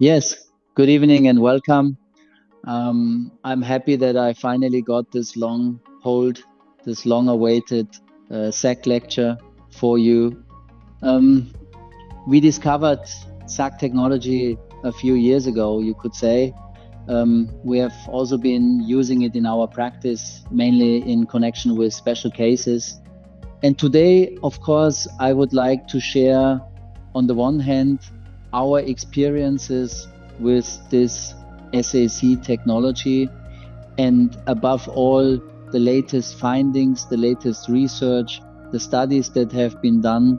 Yes, good evening and welcome. I'm happy that I finally got this long-awaited SAC lecture for you. We discovered SAC Technology a few years ago, you could say. We have also been using it in our practice, mainly in connection with special cases. And today, of course, I would like to share, on the one hand, our experiences with this SAC technology, and above all, the latest findings, the latest research, the studies that have been done,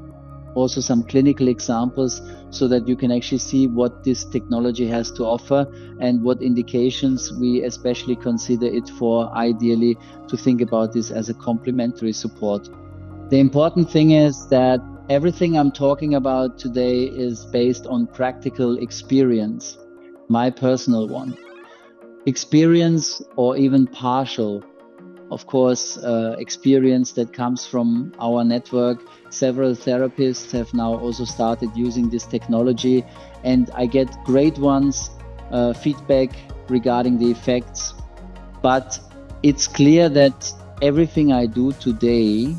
also some clinical examples, so that you can actually see what this technology has to offer and what indications we especially consider it for, ideally, to think about this as a complementary support. The important thing is that everything I'm talking about today is based on practical experience, my personal one. Experience, or even partial, of course, experience that comes from our network. Several therapists have now also started using this technology, and I get great feedback regarding the effects. But it's clear that everything I do today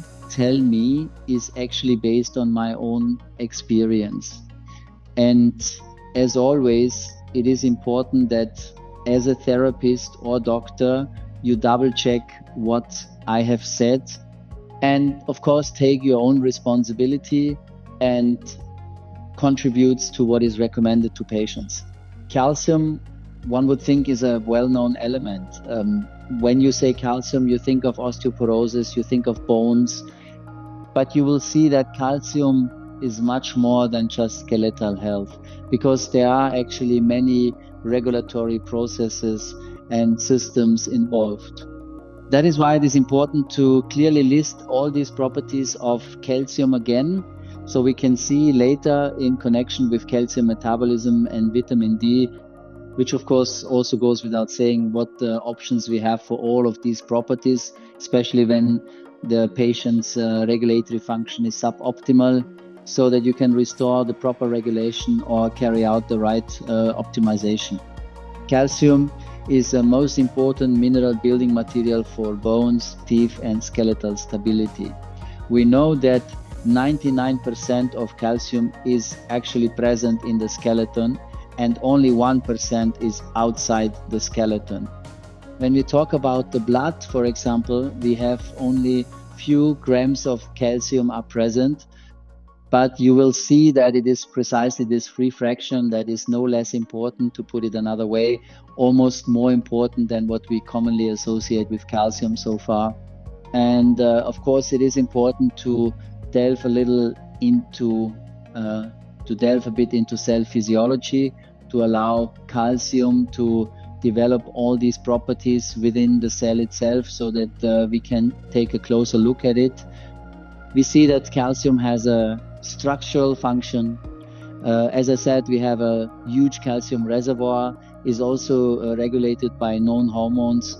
is actually based on my own experience. And as always, it is important that as a therapist or doctor, you double check what I have said, and of course take your own responsibility and contributes to what is recommended to patients. Calcium, one would think, is a well-known element. When you say calcium, you think of osteoporosis, you think of bones, but you will see that calcium is much more than just skeletal health, because there are actually many regulatory processes and systems involved. That is why it is important to clearly list all these properties of calcium again, so we can see later in connection with calcium metabolism and vitamin D, which of course also goes without saying, what options we have for all of these properties, especially when the patient's regulatory function is suboptimal, so that you can restore the proper regulation or carry out the right optimization. Calcium is the most important mineral building material for bones, teeth, and skeletal stability. We know that 99% of calcium is actually present in the skeleton, and only 1% is outside the skeleton. When we talk about the blood, for example, we have only few grams of calcium are present, but you will see that it is precisely this free fraction that is no less important, to put it another way, almost more important than what we commonly associate with calcium so far. And of course, it is important to delve a bit into cell physiology, to allow calcium to develop all these properties within the cell itself, so that we can take a closer look at it. We see that calcium has a structural function. As I said, we have a huge calcium reservoir, is also regulated by known hormones.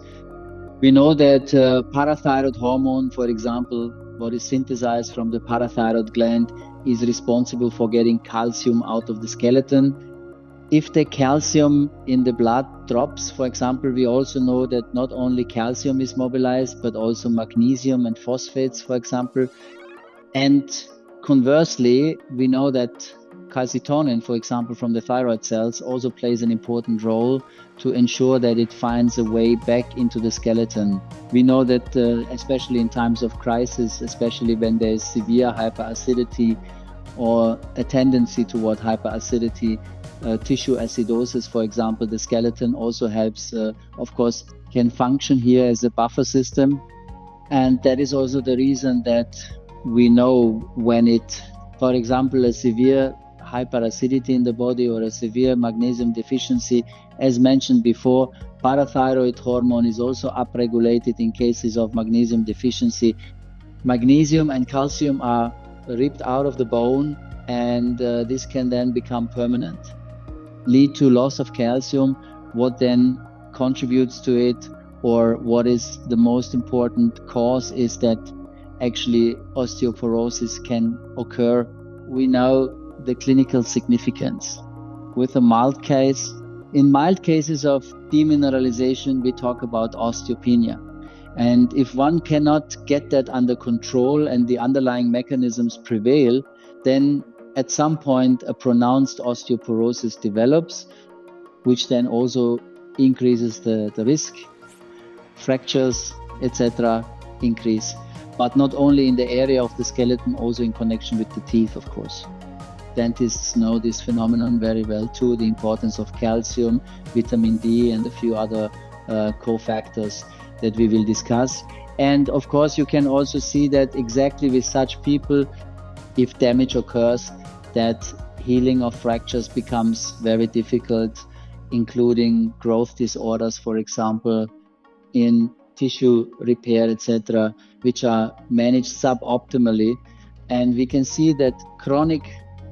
We know that parathyroid hormone, for example, what is synthesized from the parathyroid gland, is responsible for getting calcium out of the skeleton. If the calcium in the blood drops, for example, we also know that not only calcium is mobilized, but also magnesium and phosphates, for example. And conversely, we know that calcitonin, for example, from the thyroid cells, also plays an important role to ensure that it finds a way back into the skeleton. We know that especially in times of crisis, especially when there is severe hyperacidity or a tendency toward hyperacidity, tissue acidosis, for example, the skeleton also helps, of course, can function here as a buffer system. And that is also the reason that we know when it, for example, a severe hyperacidity in the body or a severe magnesium deficiency, as mentioned before, parathyroid hormone is also upregulated in cases of magnesium deficiency. Magnesium and calcium are ripped out of the bone, and this can then become permanent, lead to loss of calcium. What then contributes to it, or what is the most important cause, is that actually osteoporosis can occur. We know the clinical significance. with a mild case. In mild cases of demineralization, we talk about osteopenia. And if one cannot get that under control and the underlying mechanisms prevail, then at some point a pronounced osteoporosis develops, which then also increases the risk. Fractures, etc., increase, but not only in the area of the skeleton, also in connection with the teeth, of course. Dentists know this phenomenon very well too, the importance of calcium, vitamin D, and a few other cofactors that we will discuss. And of course, you can also see that exactly with such people, if damage occurs, that healing of fractures becomes very difficult, including growth disorders, for example, in tissue repair, etc., which are managed suboptimally. And we can see that chronic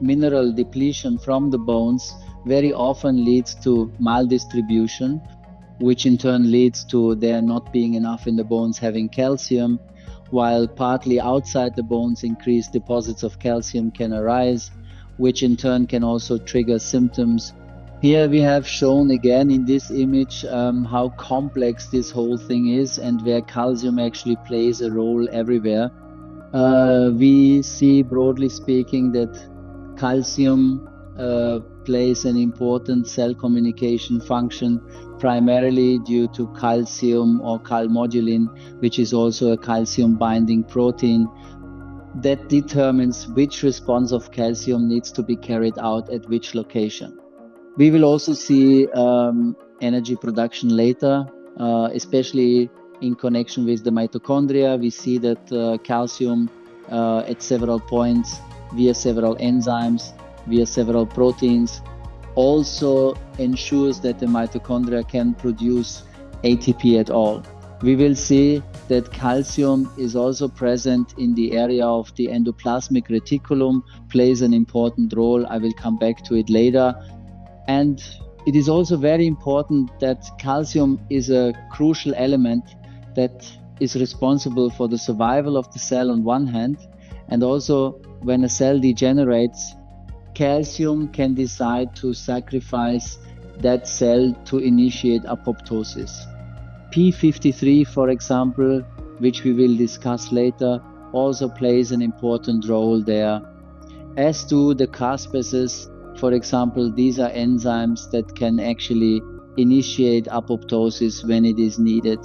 mineral depletion from the bones very often leads to maldistribution, which in turn leads to there not being enough in the bones having calcium, while partly outside the bones increased deposits of calcium can arise, which in turn can also trigger symptoms. Here we have shown again in this image how complex this whole thing is and where calcium actually plays a role everywhere. We see, broadly speaking, that calcium plays an important cell communication function, primarily due to calcium or calmodulin, which is also a calcium binding protein that determines which response of calcium needs to be carried out at which location. We will also see energy production later, especially in connection with the mitochondria. We see that calcium at several points via several enzymes, via several proteins, also ensures that the mitochondria can produce ATP at all. We will see that calcium is also present in the area of the endoplasmic reticulum, plays an important role. I will come back to it later. And it is also very important that calcium is a crucial element that is responsible for the survival of the cell on one hand, and also when a cell degenerates, calcium can decide to sacrifice that cell to initiate apoptosis. P53, for example, which we will discuss later, also plays an important role there, as do the caspases. For example, these are enzymes that can actually initiate apoptosis when it is needed.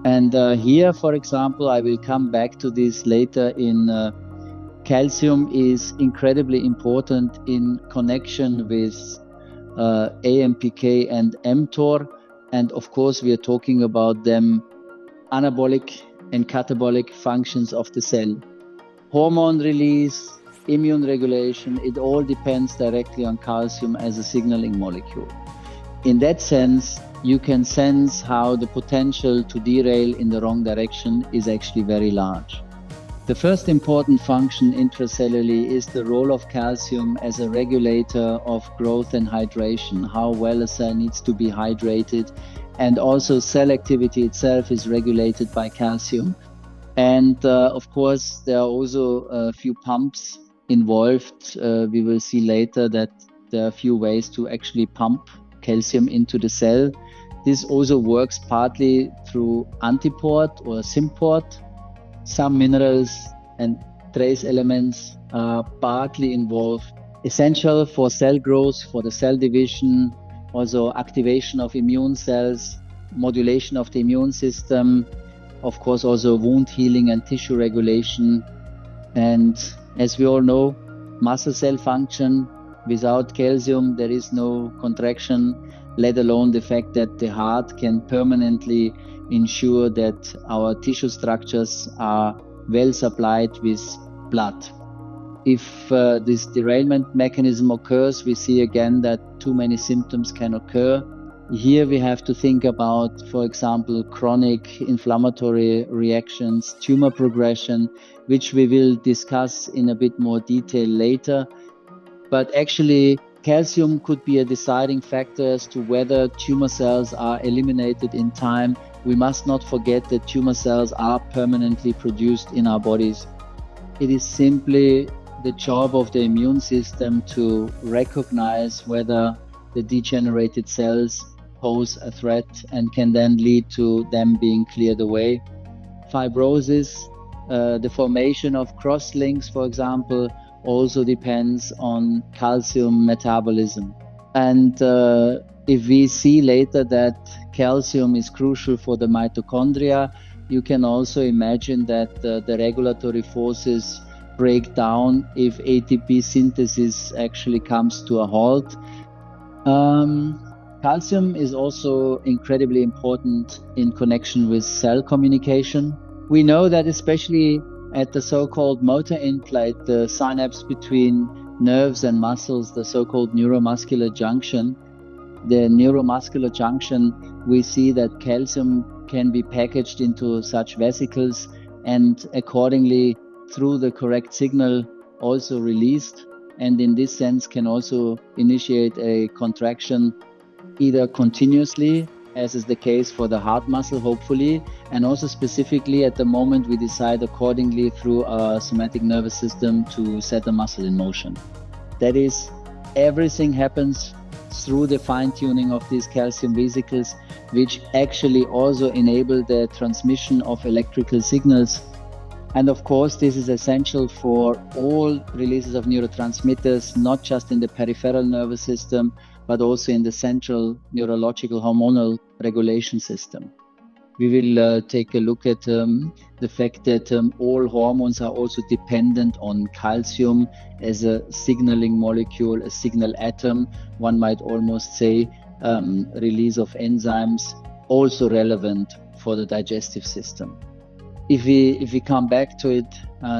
And here, for example, I will come back to this later calcium is incredibly important in connection with AMPK and mTOR. And of course, we are talking about them anabolic and catabolic functions of the cell. Hormone release, immune regulation, it all depends directly on calcium as a signaling molecule. In that sense, you can sense how the potential to derail in the wrong direction is actually very large. The first important function intracellularly is the role of calcium as a regulator of growth and hydration, how well a cell needs to be hydrated, and also cell activity itself is regulated by calcium. And of course, there are also a few pumps involved. We will see later that there are a few ways to actually pump calcium into the cell. This also works partly through antiport or symport. Some minerals and trace elements are partly involved, essential for cell growth, for the cell division, also activation of immune cells, modulation of the immune system, of course also wound healing and tissue regulation. And as we all know, muscle cell function, without calcium there is no contraction, let alone the fact that the heart can permanently ensure that our tissue structures are well supplied with blood. If this derailment mechanism occurs, we see again that too many symptoms can occur. Here we have to think about, for example, chronic inflammatory reactions, tumor progression, which we will discuss in a bit more detail later. But actually, calcium could be a deciding factor as to whether tumor cells are eliminated in time. We must not forget that tumor cells are permanently produced in our bodies. It is simply the job of the immune system to recognize whether the degenerated cells pose a threat and can then lead to them being cleared away. Fibrosis, the formation of crosslinks, for example, also depends on calcium metabolism. And if we see later that calcium is crucial for the mitochondria, you can also imagine that the regulatory forces break down if ATP synthesis actually comes to a halt. Calcium is also incredibly important in connection with cell communication. We know that especially at the so-called motor end plate, the synapse between nerves and muscles, the so-called neuromuscular junction, we see that calcium can be packaged into such vesicles and accordingly through the correct signal also released, and in this sense can also initiate a contraction either continuously, as is the case for the heart muscle, hopefully, and also specifically at the moment we decide accordingly through our somatic nervous system to set the muscle in motion. That is, everything happens through the fine-tuning of these calcium vesicles, which actually also enable the transmission of electrical signals. And of course, this is essential for all releases of neurotransmitters, not just in the peripheral nervous system, but also in the central neurological hormonal regulation system. We will take a look at the fact that all hormones are also dependent on calcium as a signaling molecule, a signal atom, one might almost say, release of enzymes, also relevant for the digestive system. If we come back to it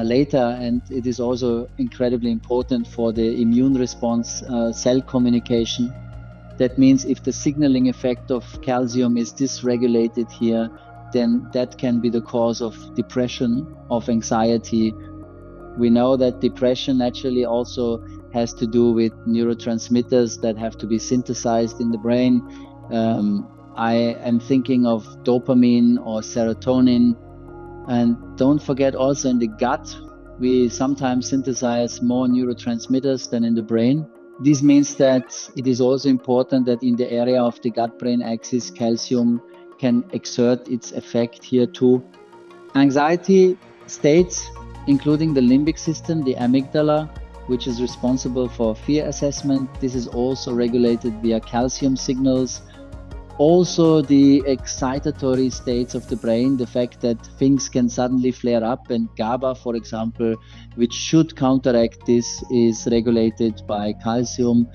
later, and it is also incredibly important for the immune response, cell communication. That means if the signaling effect of calcium is dysregulated here, then that can be the cause of depression, of anxiety. We know that depression naturally also has to do with neurotransmitters that have to be synthesized in the brain. I am thinking of dopamine or serotonin. And don't forget also in the gut, we sometimes synthesize more neurotransmitters than in the brain. This means that it is also important that in the area of the gut-brain axis, calcium can exert its effect here too. Anxiety states, including the limbic system, the amygdala, which is responsible for fear assessment. This is also regulated via calcium signals. Also the excitatory states of the brain, the fact that things can suddenly flare up, and GABA, for example, which should counteract this, is regulated by calcium.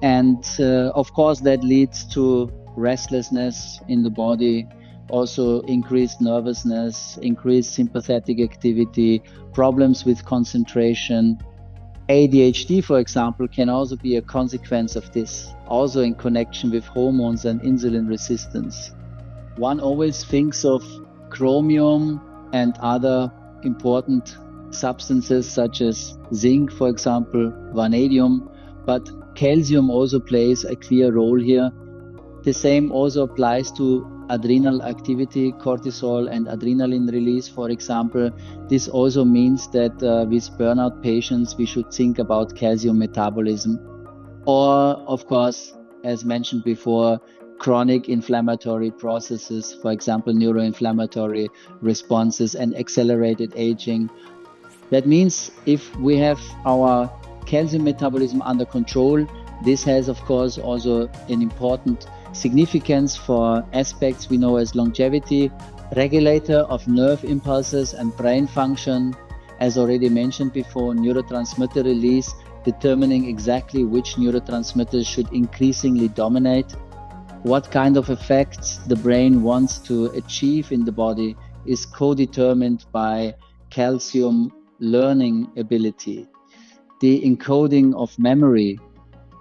And of course that leads to restlessness in the body, also increased nervousness, increased sympathetic activity, problems with concentration. ADHD, for example, can also be a consequence of this, also in connection with hormones and insulin resistance. One always thinks of chromium and other important substances such as zinc, for example, vanadium, but calcium also plays a clear role here. The same also applies to adrenal activity, cortisol and adrenaline release, for example. This also means that with burnout patients, we should think about calcium metabolism. Or, of course, as mentioned before, chronic inflammatory processes, for example, neuroinflammatory responses and accelerated aging. That means if we have our calcium metabolism under control, this has, of course, also an important significance for aspects we know as longevity, regulator of nerve impulses and brain function, as already mentioned before, neurotransmitter release, determining exactly which neurotransmitters should increasingly dominate. What kind of effects the brain wants to achieve in the body is co-determined by calcium learning ability, the encoding of memory.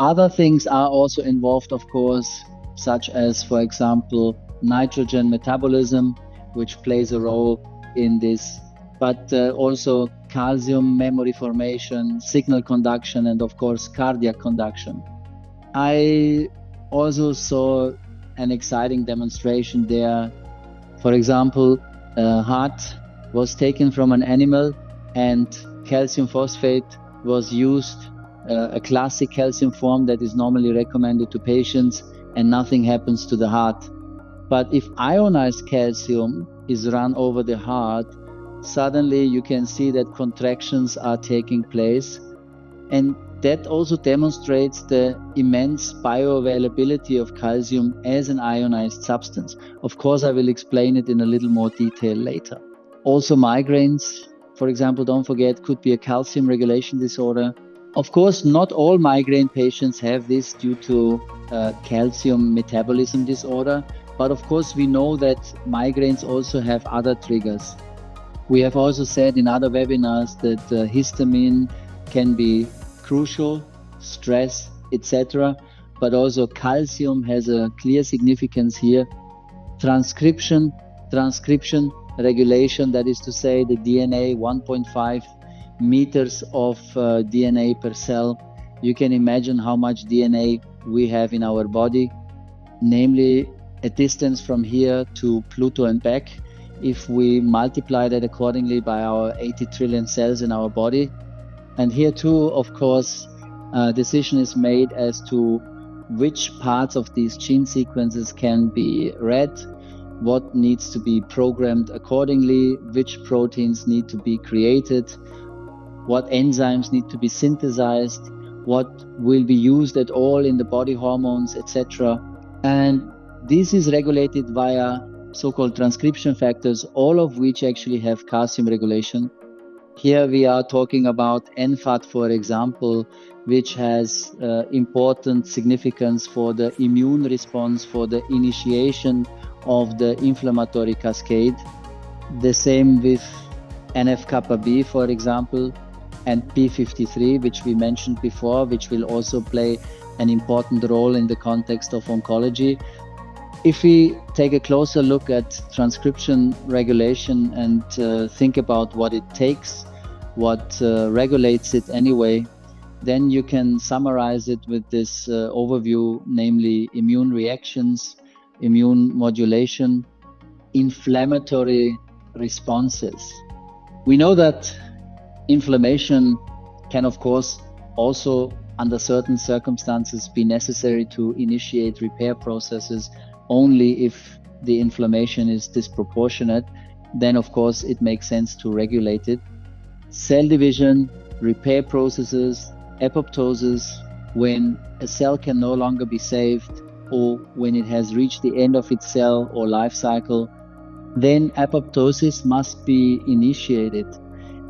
Other things are also involved, of course, such as, for example, nitrogen metabolism, which plays a role in this, but also calcium memory formation, signal conduction, and of course, cardiac conduction. I also saw an exciting demonstration there. For example, heart was taken from an animal and calcium phosphate was used a classic calcium form that is normally recommended to patients, and nothing happens to the heart. But if ionized calcium is run over the heart, suddenly you can see that contractions are taking place. And that also demonstrates the immense bioavailability of calcium as an ionized substance. Of course, I will explain it in a little more detail later. Also, migraines, for example, don't forget, could be a calcium regulation disorder. Of course, not all migraine patients have this due to calcium metabolism disorder, but of course we know that migraines also have other triggers. We have also said in other webinars that histamine can be crucial, stress, etc. But also calcium has a clear significance here. Transcription regulation, that is to say the DNA, 1.5 meters of DNA per cell. You can imagine how much DNA we have in our body, namely a distance from here to Pluto and back. If we multiply that accordingly by our 80 trillion cells in our body. And here too, of course, a decision is made as to which parts of these gene sequences can be read, what needs to be programmed accordingly, which proteins need to be created, what enzymes need to be synthesized, what will be used at all in the body hormones, etc. And this is regulated via so-called transcription factors, all of which actually have calcium regulation. Here we are talking about NFAT, for example, which has important significance for the immune response, for the initiation of the inflammatory cascade. The same with NF-kappa B, for example, and P53, which we mentioned before, which will also play an important role in the context of oncology. If we take a closer look at transcription regulation and think about what it takes, what regulates it anyway, then you can summarize it with this overview, namely immune reactions, immune modulation, inflammatory responses. We know that inflammation can, of course, also under certain circumstances be necessary to initiate repair processes. Only if the inflammation is disproportionate, then of course it makes sense to regulate it. Cell division, repair processes, apoptosis, when a cell can no longer be saved or when it has reached the end of its cell or life cycle, then apoptosis must be initiated.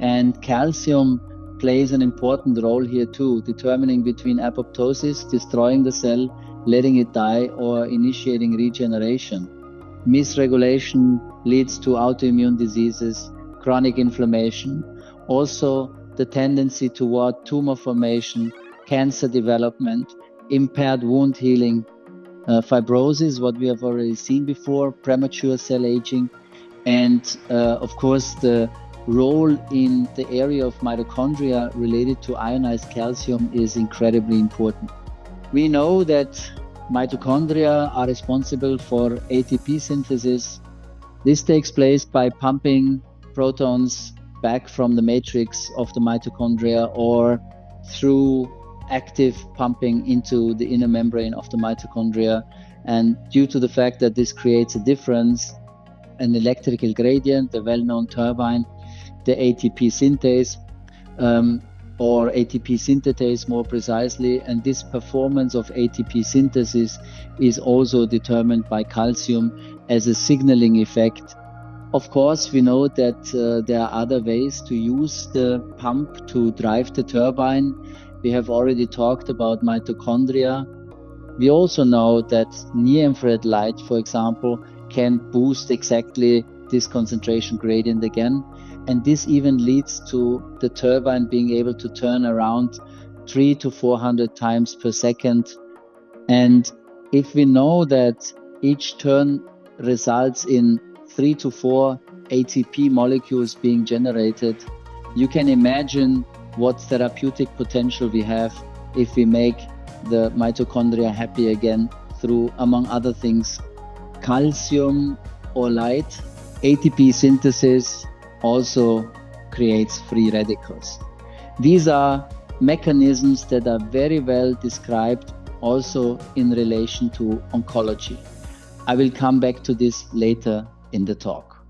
And calcium plays an important role here too, determining between apoptosis, destroying the cell, letting it die, or initiating regeneration. Misregulation leads to autoimmune diseases, chronic inflammation, also the tendency toward tumor formation, cancer development, impaired wound healing, fibrosis, what we have already seen before, premature cell aging, and of course the role in the area of mitochondria related to ionized calcium is incredibly important. We know that mitochondria are responsible for ATP synthesis. This takes place by pumping protons back from the matrix of the mitochondria or through active pumping into the inner membrane of the mitochondria. And due to the fact that this creates a difference, an electrical gradient, the well-known turbine, the ATP synthase, or ATP synthetase more precisely, and this performance of ATP synthesis is also determined by calcium as a signaling effect. Of course, we know that there are other ways to use the pump to drive the turbine. We have already talked about mitochondria. We also know that near-infrared light, for example, can boost exactly this concentration gradient again. And this even leads to the turbine being able to turn around 300 to 400 times per second. And if we know that each turn results in 3 to 4 ATP molecules being generated, you can imagine what therapeutic potential we have if we make the mitochondria happy again through, among other things, calcium or light. ATP synthesis also creates free radicals. These are mechanisms that are very well described also in relation to oncology. I will come back to this later in the talk.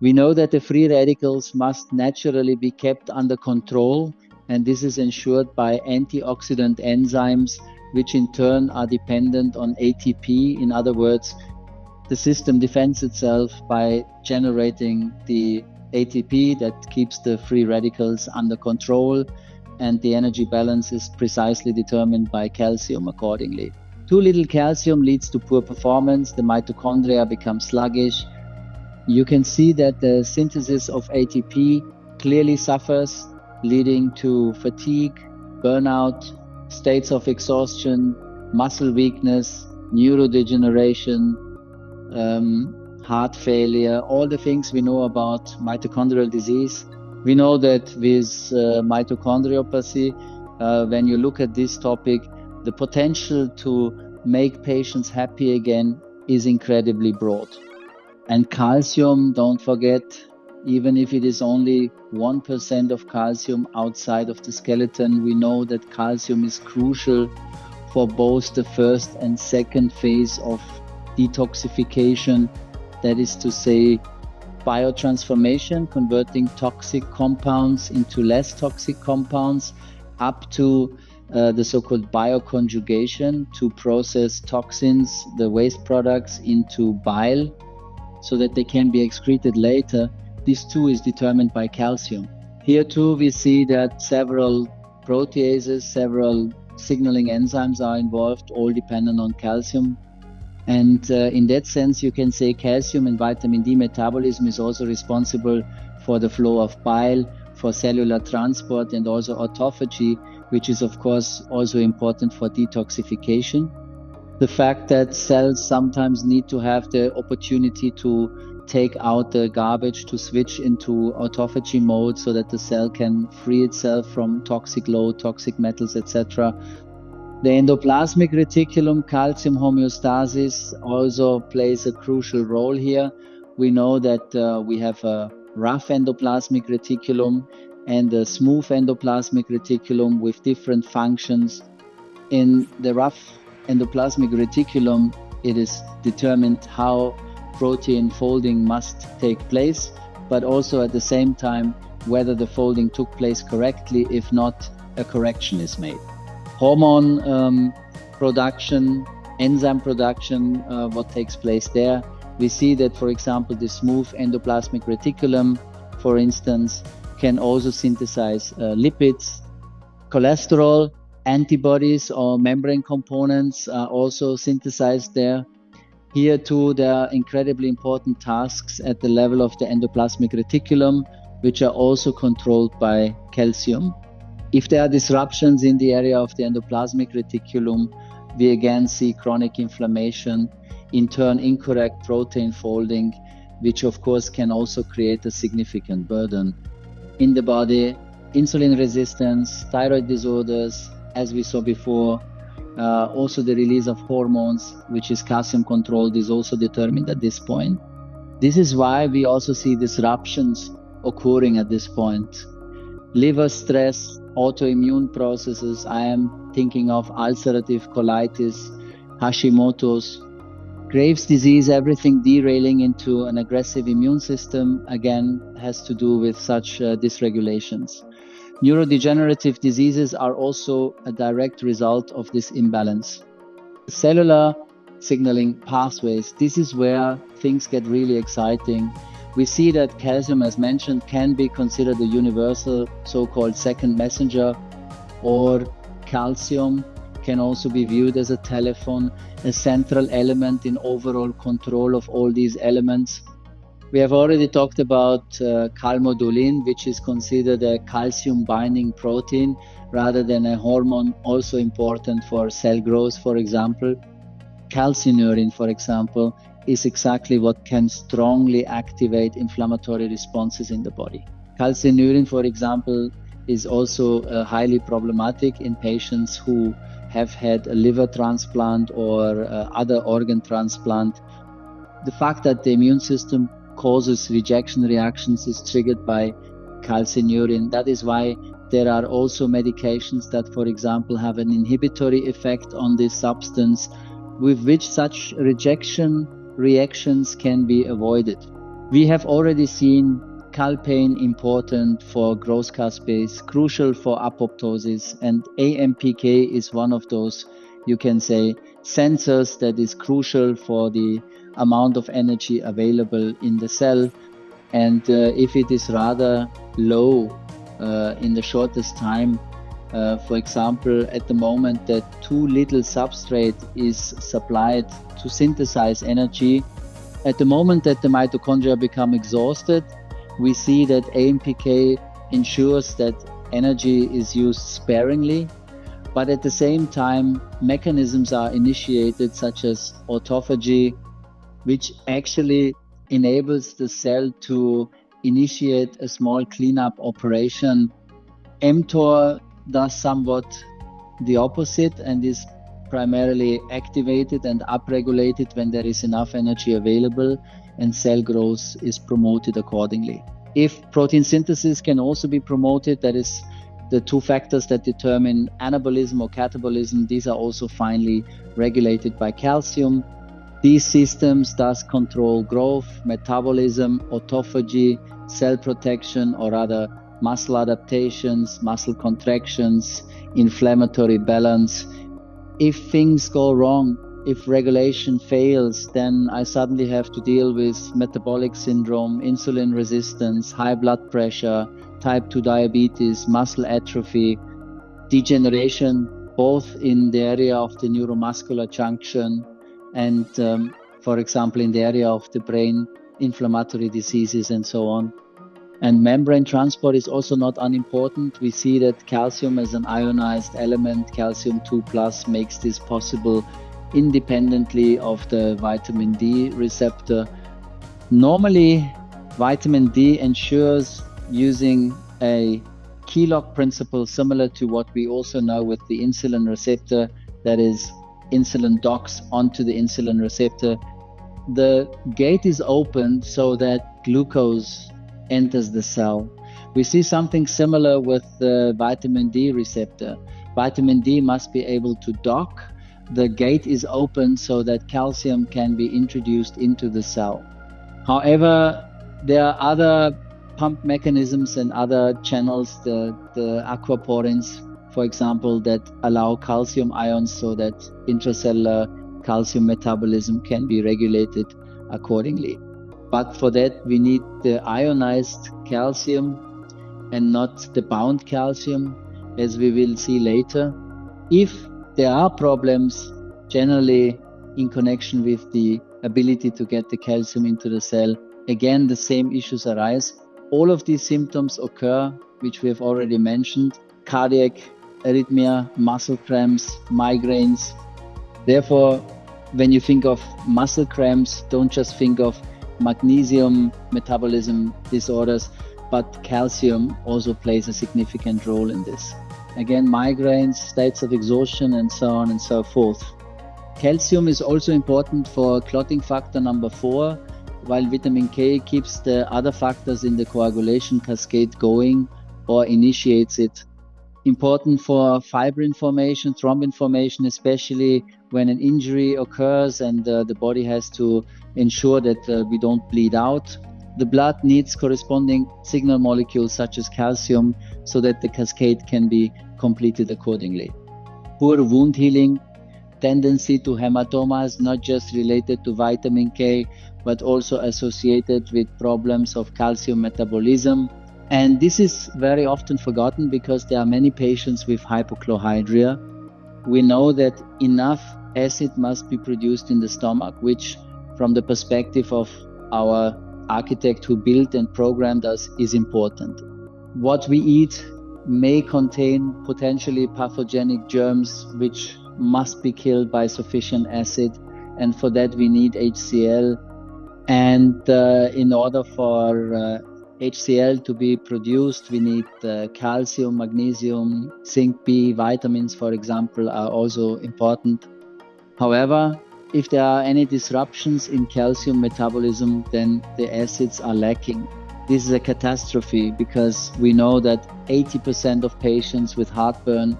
We know that the free radicals must naturally be kept under control, and this is ensured by antioxidant enzymes, which in turn are dependent on ATP. In other words, the system defends itself by generating the ATP that keeps the free radicals under control, and the energy balance is precisely determined by calcium accordingly. Too little calcium leads to poor performance, the mitochondria become sluggish. You can see that the synthesis of ATP clearly suffers, leading to fatigue, burnout, states of exhaustion, muscle weakness, neurodegeneration, heart failure, all the things we know about mitochondrial disease. We know that with mitochondriopathy, when you look at this topic, the potential to make patients happy again is incredibly broad. And calcium, don't forget, even if it is only 1% of calcium outside of the skeleton, we know that calcium is crucial for both the first and second phase of detoxification, that is to say, biotransformation, converting toxic compounds into less toxic compounds, up to the so-called bioconjugation to process toxins, the waste products, into bile so that they can be excreted later. This too is determined by calcium. Here too we see that several proteases, several signaling enzymes are involved, all dependent on calcium. And in that sense, you can say calcium and vitamin D metabolism is also responsible for the flow of bile, for cellular transport, and also autophagy, which is of course also important for detoxification. The fact that cells sometimes need to have the opportunity to take out the garbage, to switch into autophagy mode so that the cell can free itself from toxic load, toxic metals, etc. The endoplasmic reticulum calcium homeostasis also plays a crucial role here. We know that we have a rough endoplasmic reticulum and a smooth endoplasmic reticulum with different functions. In the rough endoplasmic reticulum, it is determined how protein folding must take place, but also at the same time whether the folding took place correctly. If not, a correction is made. Hormone production, enzyme production, what takes place there. We see that, for example, the smooth endoplasmic reticulum, for instance, can also synthesize lipids, cholesterol, antibodies or membrane components are also synthesized there. Here too, there are incredibly important tasks at the level of the endoplasmic reticulum, which are also controlled by calcium. If there are disruptions in the area of the endoplasmic reticulum, we again see chronic inflammation, in turn incorrect protein folding, which of course can also create a significant burden in the body. Insulin resistance, thyroid disorders, as we saw before, also the release of hormones, which is calcium controlled, is also determined at this point. This is why we also see disruptions occurring at this point. Liver stress, autoimmune processes, I am thinking of ulcerative colitis, Hashimoto's, Graves' disease, everything derailing into an aggressive immune system, again, has to do with such dysregulations. Neurodegenerative diseases are also a direct result of this imbalance. Cellular signaling pathways, this is where things get really exciting. We see that calcium, as mentioned, can be considered a universal so-called second messenger, or calcium can also be viewed as a telephone, a central element in overall control of all these elements. We have already talked about calmodulin, which is considered a calcium binding protein rather than a hormone, also important for cell growth, for example. Calcineurin, for example, is exactly what can strongly activate inflammatory responses in the body. Calcineurin, for example, is also highly problematic in patients who have had a liver transplant or other organ transplant. The fact that the immune system causes rejection reactions is triggered by calcineurin. That is why there are also medications that, for example, have an inhibitory effect on this substance, with which such rejection reactions can be avoided. We have already seen calpain important for growth caspase, crucial for apoptosis, and AMPK is one of those, you can say, sensors that is crucial for the amount of energy available in the cell. And if it is rather low in the shortest time, for example, at the moment that too little substrate is supplied to synthesize energy, at the moment that the mitochondria become exhausted, we see that AMPK ensures that energy is used sparingly, but at the same time, mechanisms are initiated such as autophagy, which actually enables the cell to initiate a small cleanup operation. mTOR does somewhat the opposite and is primarily activated and upregulated when there is enough energy available, and cell growth is promoted accordingly. If protein synthesis can also be promoted, that is the two factors that determine anabolism or catabolism, these are also finely regulated by calcium. These systems thus control growth, metabolism, autophagy, cell protection, or rather muscle adaptations, muscle contractions, inflammatory balance. If things go wrong, if regulation fails, then I suddenly have to deal with metabolic syndrome, insulin resistance, high blood pressure, type 2 diabetes, muscle atrophy, degeneration, both in the area of the neuromuscular junction and, for example, in the area of the brain, inflammatory diseases and so on. And membrane transport is also not unimportant. We see that calcium as an ionized element, calcium 2+, makes this possible independently of the vitamin D receptor. Normally, vitamin D ensures using a key lock principle similar to what we also know with the insulin receptor, that is, insulin docks onto the insulin receptor. The gate is opened so that glucose enters the cell. We see something similar with the vitamin D receptor. Vitamin D must be able to dock. The gate is open so that calcium can be introduced into the cell. However, there are other pump mechanisms and other channels, the aquaporins, for example, that allow calcium ions so that intracellular calcium metabolism can be regulated accordingly. But for that, we need the ionized calcium and not the bound calcium, as we will see later. If there are problems, generally in connection with the ability to get the calcium into the cell, again, the same issues arise. All of these symptoms occur, which we have already mentioned: cardiac arrhythmia, muscle cramps, migraines. Therefore, when you think of muscle cramps, don't just think of magnesium metabolism disorders, but calcium also plays a significant role in this. Again, migraines, states of exhaustion, and so on and so forth. Calcium is also important for clotting factor number 4, while vitamin K keeps the other factors in the coagulation cascade going or initiates it. Important for fibrin formation, thrombin formation, especially when an injury occurs and the body has to ensure that we don't bleed out. The blood needs corresponding signal molecules such as calcium so that the cascade can be completed accordingly. Poor wound healing, tendency to hematomas, not just related to vitamin K, but also associated with problems of calcium metabolism. And this is very often forgotten because there are many patients with hypochlorhydria. We know that enough acid must be produced in the stomach, which from the perspective of our architect who built and programmed us is important. What we eat may contain potentially pathogenic germs which must be killed by sufficient acid, and for that we need HCl. And in order for HCl to be produced, we need calcium, magnesium, zinc B, vitamins, for example, are also important. However, if there are any disruptions in calcium metabolism, then the acids are lacking. This is a catastrophe because we know that 80% of patients with heartburn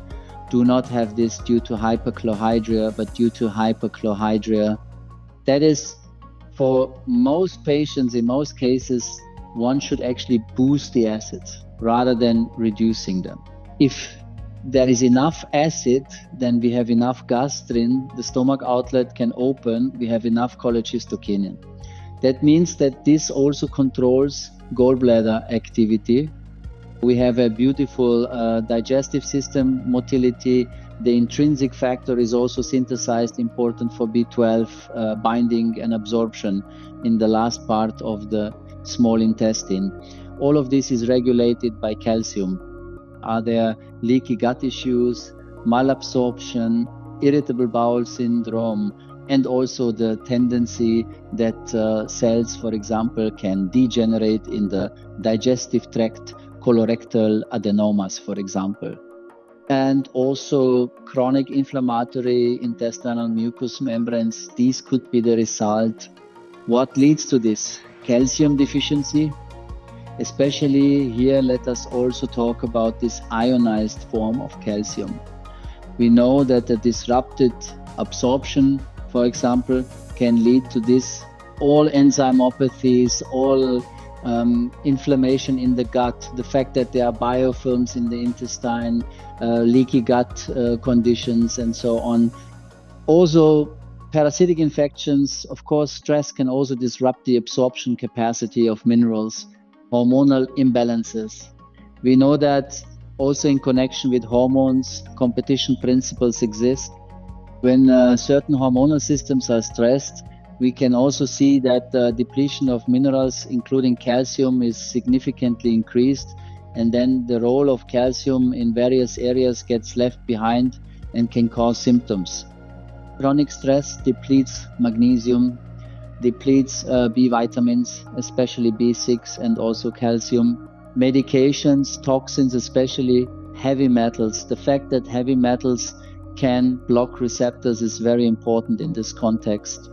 do not have this due to hyperchlorhydria, but due to hyperchlorhydria. That is, for most patients, in most cases, one should actually boost the acids rather than reducing them. If there is enough acid, then we have enough gastrin, the stomach outlet can open, we have enough cholecystokinin. That means that this also controls gallbladder activity. We have a beautiful digestive system motility. The intrinsic factor is also synthesized, important for B12 binding and absorption in the last part of the small intestine. All of this is regulated by calcium. Are there leaky gut issues, malabsorption, irritable bowel syndrome, and also the tendency that cells, for example, can degenerate in the digestive tract, colorectal adenomas, for example. And also chronic inflammatory intestinal mucous membranes. These could be the result. What leads to this? Calcium deficiency. Especially here, let us also talk about this ionized form of calcium. We know that the disrupted absorption, for example, can lead to this, all enzymopathies, all inflammation in the gut, the fact that there are biofilms in the intestine, leaky gut conditions, and so on. Also, parasitic infections, of course, stress can also disrupt the absorption capacity of minerals, hormonal imbalances. We know that also in connection with hormones, competition principles exist. When certain hormonal systems are stressed, we can also see that the depletion of minerals, including calcium, is significantly increased, and then the role of calcium in various areas gets left behind and can cause symptoms. Chronic stress depletes magnesium, depletes B vitamins, especially B6 and also calcium. Medications, toxins, especially heavy metals. The fact that heavy metals can block receptors is very important in this context.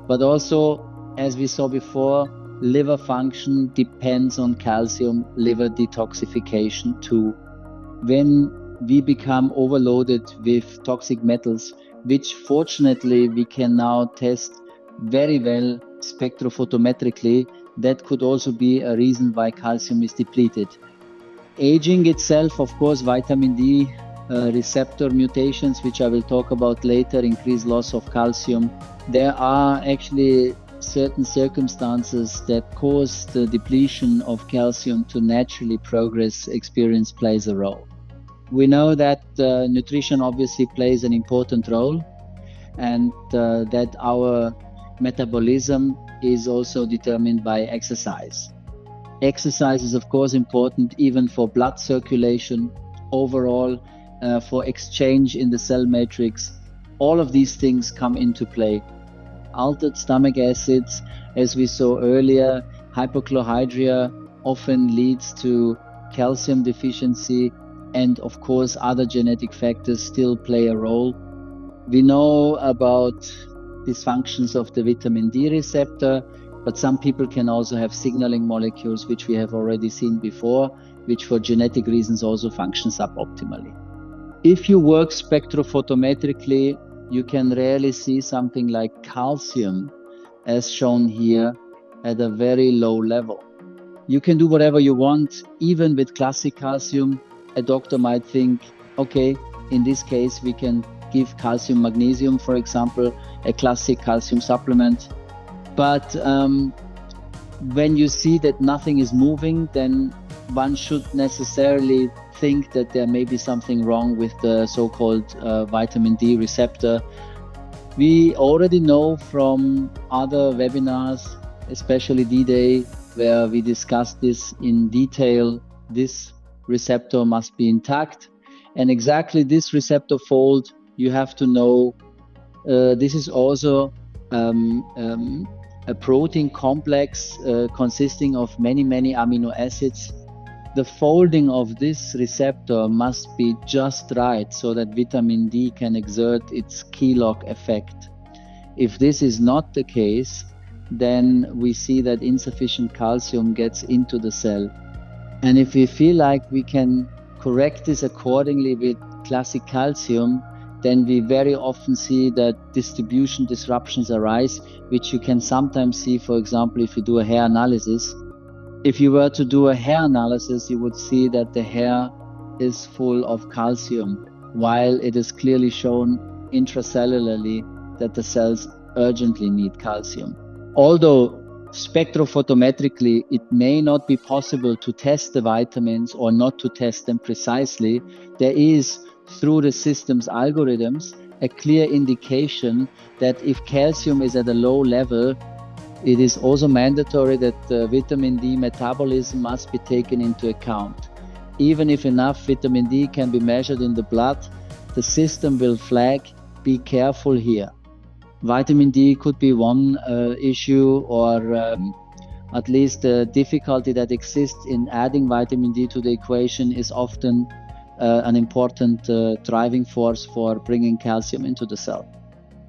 But also, as we saw before, liver function depends on calcium, liver detoxification too. When we become overloaded with toxic metals, which fortunately we can now test very well spectrophotometrically, that could also be a reason why calcium is depleted. Aging itself, of course, vitamin D receptor mutations, which I will talk about later, increased loss of calcium. There are actually certain circumstances that cause the depletion of calcium to naturally progress. Experience plays a role. We know that nutrition obviously plays an important role, and that our metabolism is also determined by exercise. Exercise is of course important even for blood circulation, overall for exchange in the cell matrix. All of these things come into play. Altered stomach acids, as we saw earlier, hypochlorhydria often leads to calcium deficiency, and of course other genetic factors still play a role. We know about dysfunctions of the vitamin D receptor, but some people can also have signaling molecules, which we have already seen before, which for genetic reasons also function suboptimally. If you work spectrophotometrically, you can rarely see something like calcium, as shown here, at a very low level. You can do whatever you want, even with classic calcium. A doctor might think, okay, in this case, we can give calcium magnesium, for example, a classic calcium supplement. But when you see that nothing is moving, then one should necessarily think that there may be something wrong with the so-called vitamin D receptor. We already know from other webinars, especially D-Day, where we discussed this in detail, this receptor must be intact. And exactly this receptor fold, you have to know, this is also a protein complex consisting of many amino acids. The folding of this receptor must be just right so that vitamin D can exert its key lock effect. If this is not the case, then we see that insufficient calcium gets into the cell. And if we feel like we can correct this accordingly with classic calcium, then we very often see that distribution disruptions arise, which you can sometimes see, for example, if you do a hair analysis. If you were to do a hair analysis, you would see that the hair is full of calcium, while it is clearly shown intracellularly that the cells urgently need calcium. Although spectrophotometrically it may not be possible to test the vitamins or not to test them precisely, there is, through the system's algorithms, a clear indication that if calcium is at a low level, it is also mandatory that vitamin D metabolism must be taken into account. Even if enough vitamin D can be measured in the blood, the system will flag, be careful here. Vitamin D could be one issue, or at least the difficulty that exists in adding vitamin D to the equation is often an important driving force for bringing calcium into the cell.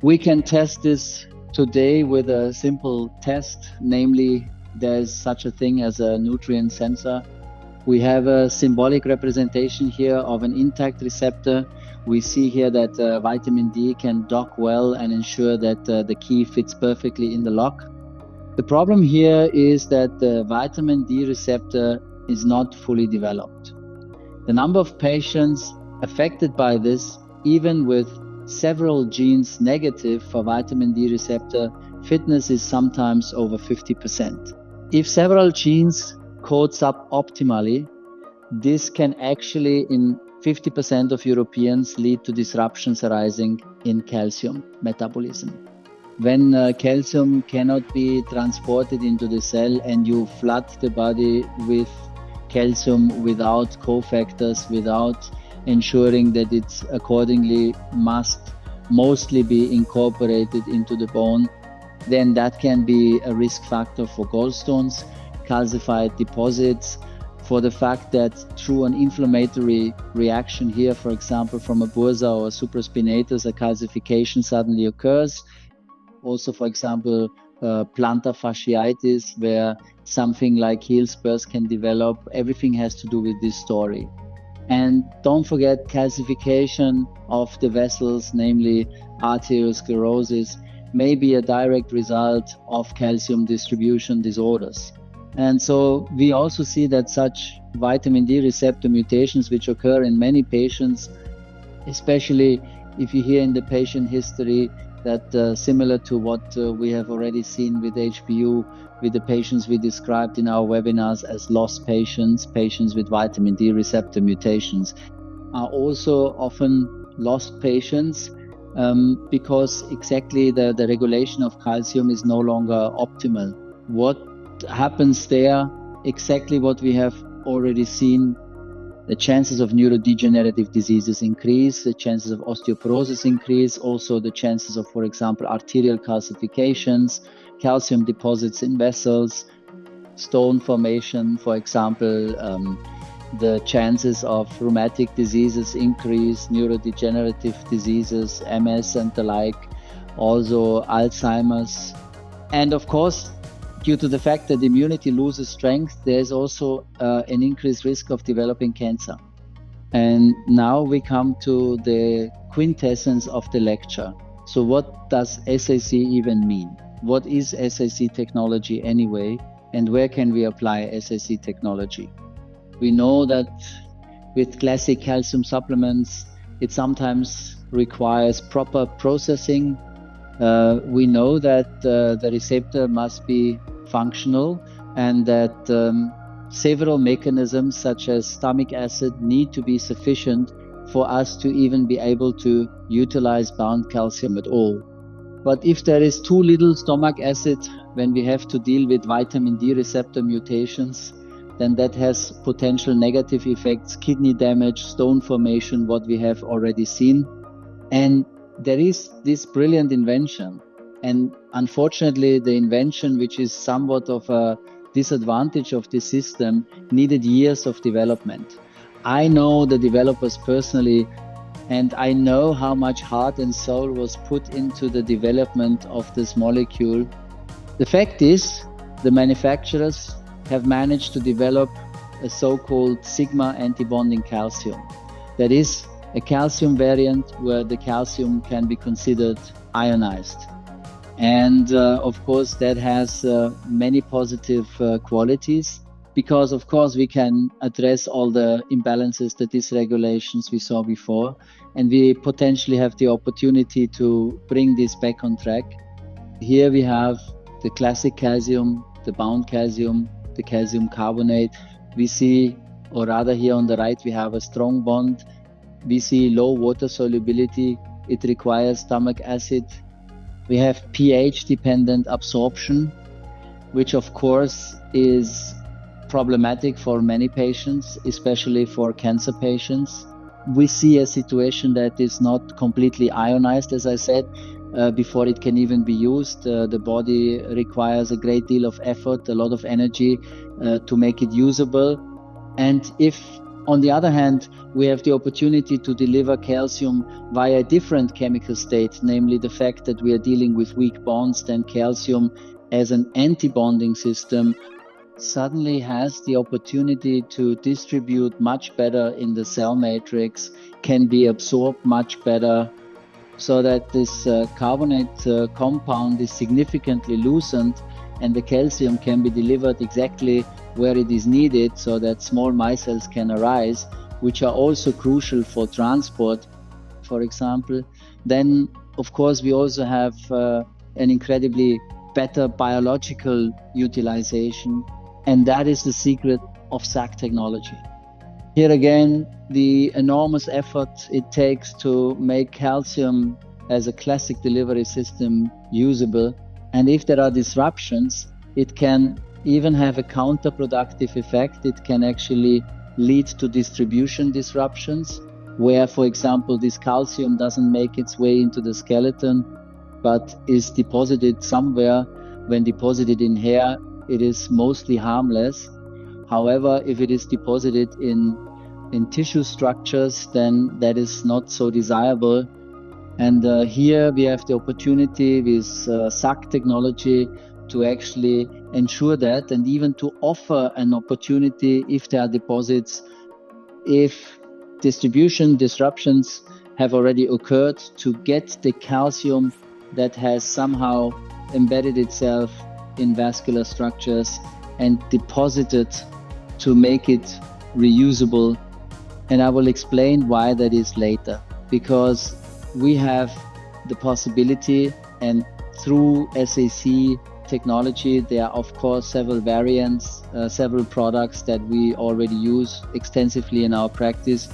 We can test this today with a simple test, namely there's such a thing as a nutrient sensor. We have a symbolic representation here of an intact receptor. We see here that vitamin D can dock well and ensure that the key fits perfectly in the lock. The problem here is that the vitamin D receptor is not fully developed. The number of patients affected by this, even with several genes negative for vitamin D receptor fitness, is sometimes over 50%. If several genes codes up optimally, this can actually, in 50% of Europeans, lead to disruptions arising in calcium metabolism. When calcium cannot be transported into the cell and you flood the body with calcium without cofactors, without ensuring that it accordingly must mostly be incorporated into the bone, then that can be a risk factor for gallstones, calcified deposits, for the fact that through an inflammatory reaction here, for example, from a bursa or supraspinatus, a calcification suddenly occurs. Also, for example, plantar fasciitis, where something like heel spurs can develop. Everything has to do with this story. And don't forget, calcification of the vessels, namely arteriosclerosis, may be a direct result of calcium distribution disorders. And so we also see that such vitamin D receptor mutations, which occur in many patients, especially if you hear in the patient history that similar to what we have already seen with HPU, with the patients we described in our webinars as lost patients, patients with vitamin D receptor mutations, are also often lost patients because exactly the regulation of calcium is no longer optimal. What happens there? Exactly what we have already seen. The chances of neurodegenerative diseases increase, the chances of osteoporosis increase, also the chances of, for example, arterial calcifications, calcium deposits in vessels, stone formation, for example, the chances of rheumatic diseases increase, neurodegenerative diseases, MS and the like, also Alzheimer's. And of course, due to the fact that immunity loses strength, there's also an increased risk of developing cancer. And now we come to the quintessence of the lecture. So what does SAC even mean? What is SAC technology anyway? And where can we apply SAC technology? We know that with classic calcium supplements, it sometimes requires proper processing. We know that the receptor must be functional and that several mechanisms such as stomach acid need to be sufficient for us to even be able to utilize bound calcium at all. But if there is too little stomach acid when we have to deal with vitamin D receptor mutations, then that has potential negative effects, kidney damage, stone formation, what we have already seen. And there is this brilliant invention. And unfortunately, the invention, which is somewhat of a disadvantage of the system, needed years of development. I know the developers personally, and I know how much heart and soul was put into the development of this molecule. The fact is, the manufacturers have managed to develop a so-called sigma antibonding calcium. That is a calcium variant where the calcium can be considered ionized. And of course, that has many positive qualities, because of course we can address all the imbalances, the dysregulations we saw before, and we potentially have the opportunity to bring this back on track. Here we have the classic calcium, the bound calcium, the calcium carbonate. We see, or rather here on the right, we have a strong bond. We see low water solubility. It requires stomach acid. We have pH-dependent absorption, which of course is problematic for many patients, especially for cancer patients. We see a situation that is not completely ionized, as I said, before it can even be used. The body requires a great deal of effort, a lot of energy to make it usable. And if, on the other hand, we have the opportunity to deliver calcium via a different chemical state, namely the fact that we are dealing with weak bonds, then calcium as an antibonding system suddenly has the opportunity to distribute much better in the cell matrix, can be absorbed much better, so that this carbonate compound is significantly loosened and the calcium can be delivered exactly where it is needed, so that small micelles can arise, which are also crucial for transport, for example. Then, of course, we also have an incredibly better biological utilization, and that is the secret of SAC technology. Here again, the enormous effort it takes to make calcium as a classic delivery system usable. And if there are disruptions, it can even have a counterproductive effect. It can actually lead to distribution disruptions, where, for example, this calcium doesn't make its way into the skeleton, but is deposited somewhere. When deposited in hair, it is mostly harmless. However, if it is deposited in tissue structures, then that is not so desirable. And here we have the opportunity with SAC technology to actually ensure that, and even to offer an opportunity if there are deposits, if distribution disruptions have already occurred, to get the calcium that has somehow embedded itself in vascular structures and deposited to make it reusable. And I will explain why that is later, because we have the possibility, and through SAC Technology, there are of course several variants, several products that we already use extensively in our practice.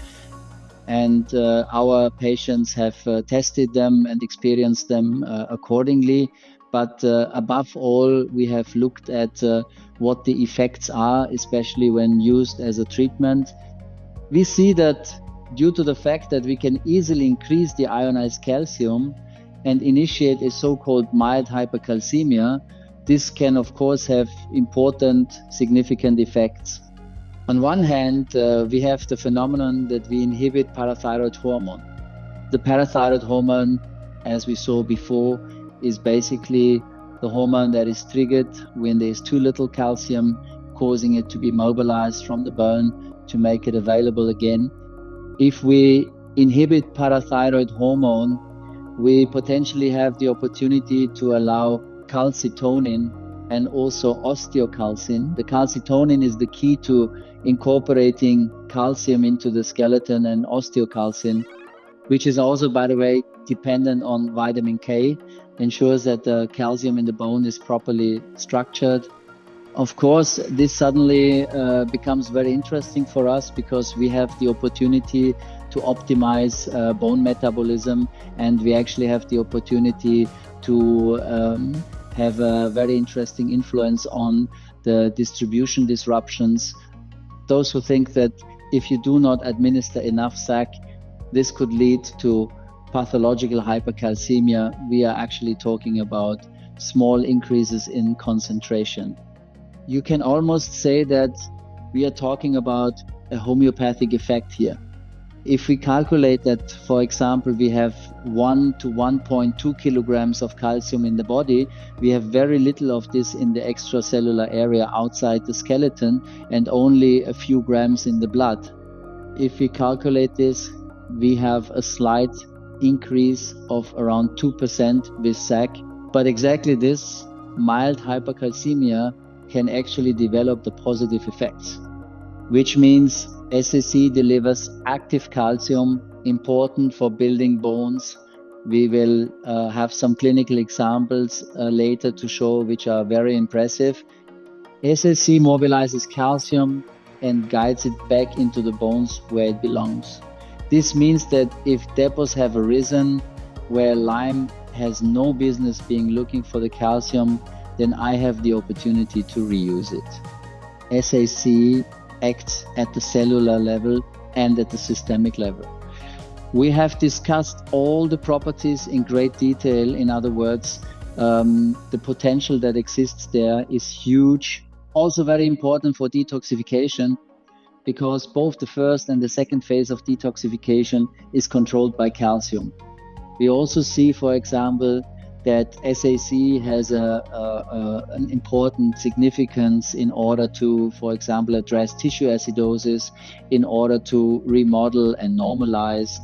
And our patients have tested them and experienced them accordingly. But above all, we have looked at what the effects are, especially when used as a treatment. We see that due to the fact that we can easily increase the ionized calcium and initiate a so-called mild hypercalcemia, this can of course have important, significant effects. On one hand, we have the phenomenon that we inhibit parathyroid hormone. The parathyroid hormone, as we saw before, is basically the hormone that is triggered when there is too little calcium, causing it to be mobilized from the bone to make it available again. If we inhibit parathyroid hormone, we potentially have the opportunity to allow calcitonin and also osteocalcin. The calcitonin is the key to incorporating calcium into the skeleton, and osteocalcin, which is also, by the way, dependent on vitamin K, ensures that the calcium in the bone is properly structured. Of course, this suddenly becomes very interesting for us, because we have the opportunity to optimize bone metabolism, and we actually have the opportunity to have a very interesting influence on the distribution disruptions. Those who think that if you do not administer enough SAC, this could lead to pathological hypercalcemia, we are actually talking about small increases in concentration. You can almost say that we are talking about a homeopathic effect here. If we calculate that, for example, we have 1 to 1.2 kilograms of calcium in the body, we have very little of this in the extracellular area outside the skeleton and only a few grams in the blood. If we calculate this, we have a slight increase of around 2% with SAC. But exactly this mild hypercalcemia can actually develop the positive effects, which means SAC delivers active calcium, important for building bones. We will have some clinical examples later to show, which are very impressive. SAC mobilizes calcium and guides it back into the bones where it belongs. This means that if depots have arisen where Lyme has no business being looking for the calcium, then I have the opportunity to reuse it. SAC acts at the cellular level and at the systemic level. We have discussed all the properties in great detail. In other words, the potential that exists there is huge. Also very important for detoxification, because both the first and the second phase of detoxification is controlled by calcium. We also see, for example, that SAC has an important significance in order to, for example, address tissue acidosis, in order to remodel and normalize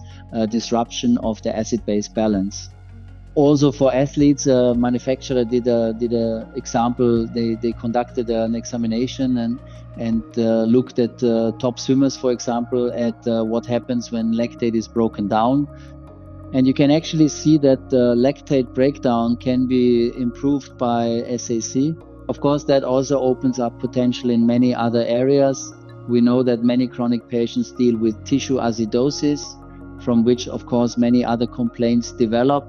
disruption of the acid-base balance. Also for athletes, manufacturer did a example. They conducted an examination and looked at top swimmers, for example, at what happens when lactate is broken down. And you can actually see that lactate breakdown can be improved by SAC. Of course, that also opens up potential in many other areas. We know that many chronic patients deal with tissue acidosis, from which, of course, many other complaints develop.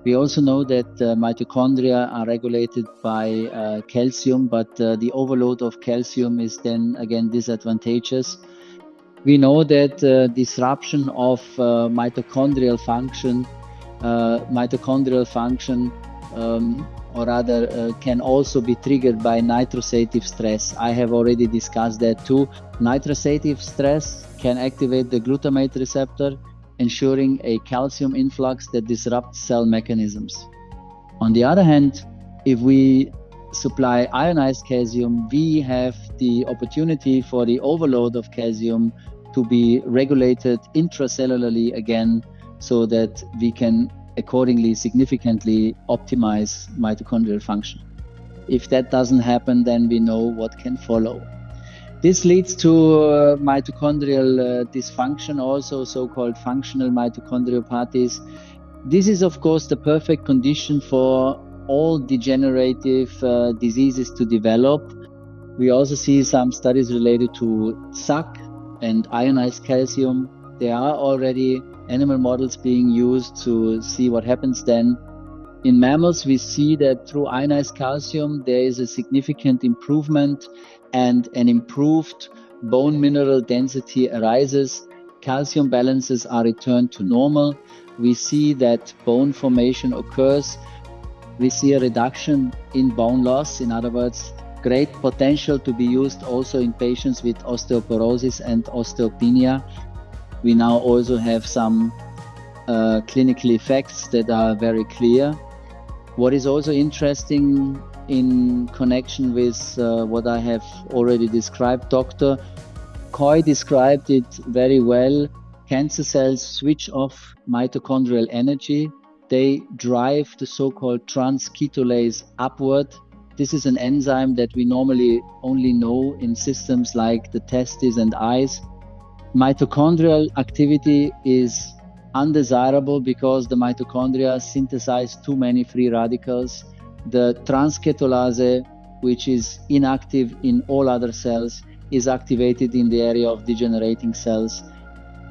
We also know that mitochondria are regulated by calcium, but the overload of calcium is then again disadvantageous. We know that disruption of mitochondrial function, or rather can also be triggered by nitrosative stress. I have already discussed that too. Nitrosative stress can activate the glutamate receptor, ensuring a calcium influx that disrupts cell mechanisms. On the other hand, if we supply ionized calcium, we have the opportunity for the overload of calcium to be regulated intracellularly again, so that we can accordingly significantly optimize mitochondrial function. If that doesn't happen, then we know what can follow. This leads to mitochondrial dysfunction, also so-called functional mitochondriopathies. This is, of course, the perfect condition for all degenerative diseases to develop. We also see some studies related to SAC and ionized calcium. There are already animal models being used to see what happens then. In mammals, we see that through ionized calcium, there is a significant improvement and an improved bone mineral density arises. Calcium balances are returned to normal. We see that bone formation occurs. We see a reduction in bone loss. In other words, great potential to be used also in patients with osteoporosis and osteopenia. We now also have some clinical effects that are very clear. What is also interesting in connection with what I have already described, Dr. Coy described it very well. Cancer cells switch off mitochondrial energy. They drive the so-called transketolase upward. This is an enzyme that we normally only know in systems like the testes and eyes. Mitochondrial activity is undesirable because the mitochondria synthesize too many free radicals. The transketolase, which is inactive in all other cells, is activated in the area of degenerating cells.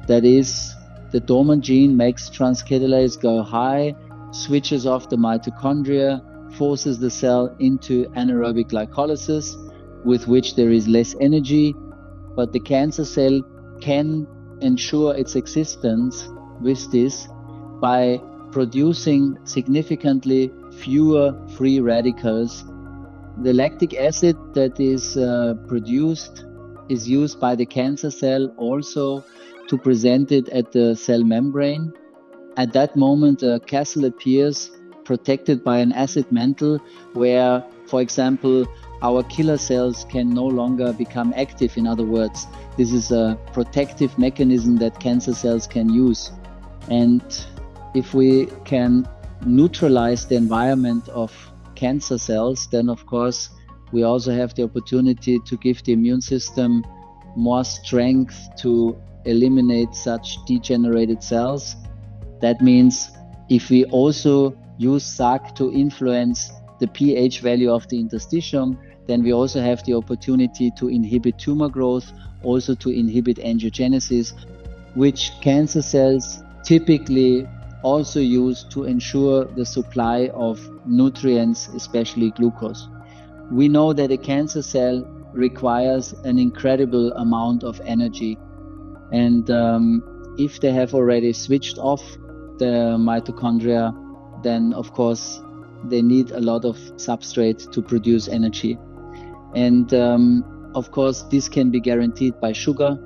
That is, the dormant gene makes transketolase go high, switches off the mitochondria, forces the cell into anaerobic glycolysis, with which there is less energy, but the cancer cell can ensure its existence with this by producing significantly fewer free radicals. The lactic acid that is produced is used by the cancer cell also to present it at the cell membrane. At that moment, a castle appears protected by an acid mantle where, for example, our killer cells can no longer become active. In other words, this is a protective mechanism that cancer cells can use. And if we can neutralize the environment of cancer cells, then of course we also have the opportunity to give the immune system more strength to eliminate such degenerated cells. That means if we also use SAC to influence the pH value of the interstitium, then we also have the opportunity to inhibit tumor growth, also to inhibit angiogenesis, which cancer cells typically also use to ensure the supply of nutrients, especially glucose. We know that a cancer cell requires an incredible amount of energy. And if they have already switched off the mitochondria, then of course they need a lot of substrate to produce energy. And of course this can be guaranteed by sugar.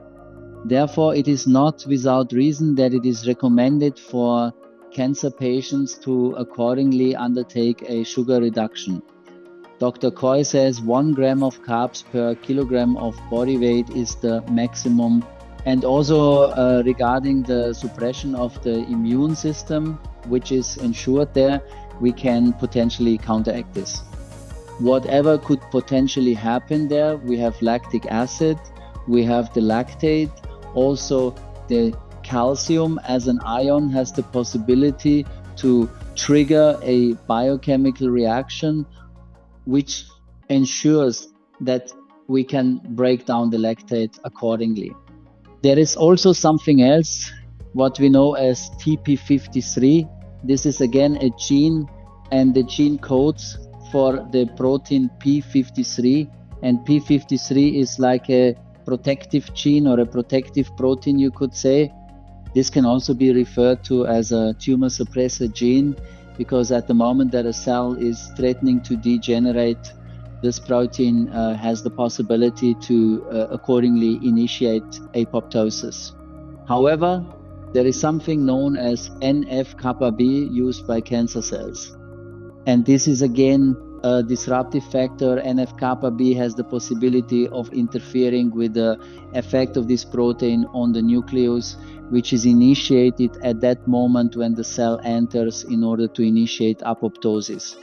Therefore, it is not without reason that it is recommended for cancer patients to accordingly undertake a sugar reduction. Dr. Coy says 1 gram of carbs per kilogram of body weight is the maximum. And also regarding the suppression of the immune system, which is ensured there, we can potentially counteract this. Whatever could potentially happen there, we have lactic acid, we have the lactate, also the calcium as an ion has the possibility to trigger a biochemical reaction, which ensures that we can break down the lactate accordingly. There is also something else, what we know as TP53. This is again a gene, and the gene codes for the protein P53, and P53 is like a protective gene or a protective protein, you could say. This can also be referred to as a tumor suppressor gene, because at the moment that a cell is threatening to degenerate, this protein has the possibility to accordingly initiate apoptosis. However, there is something known as NF-kappa B used by cancer cells. And this is again a disruptive factor. NF-kappa B has the possibility of interfering with the effect of this protein on the nucleus, which is initiated at that moment when the cell enters in order to initiate apoptosis.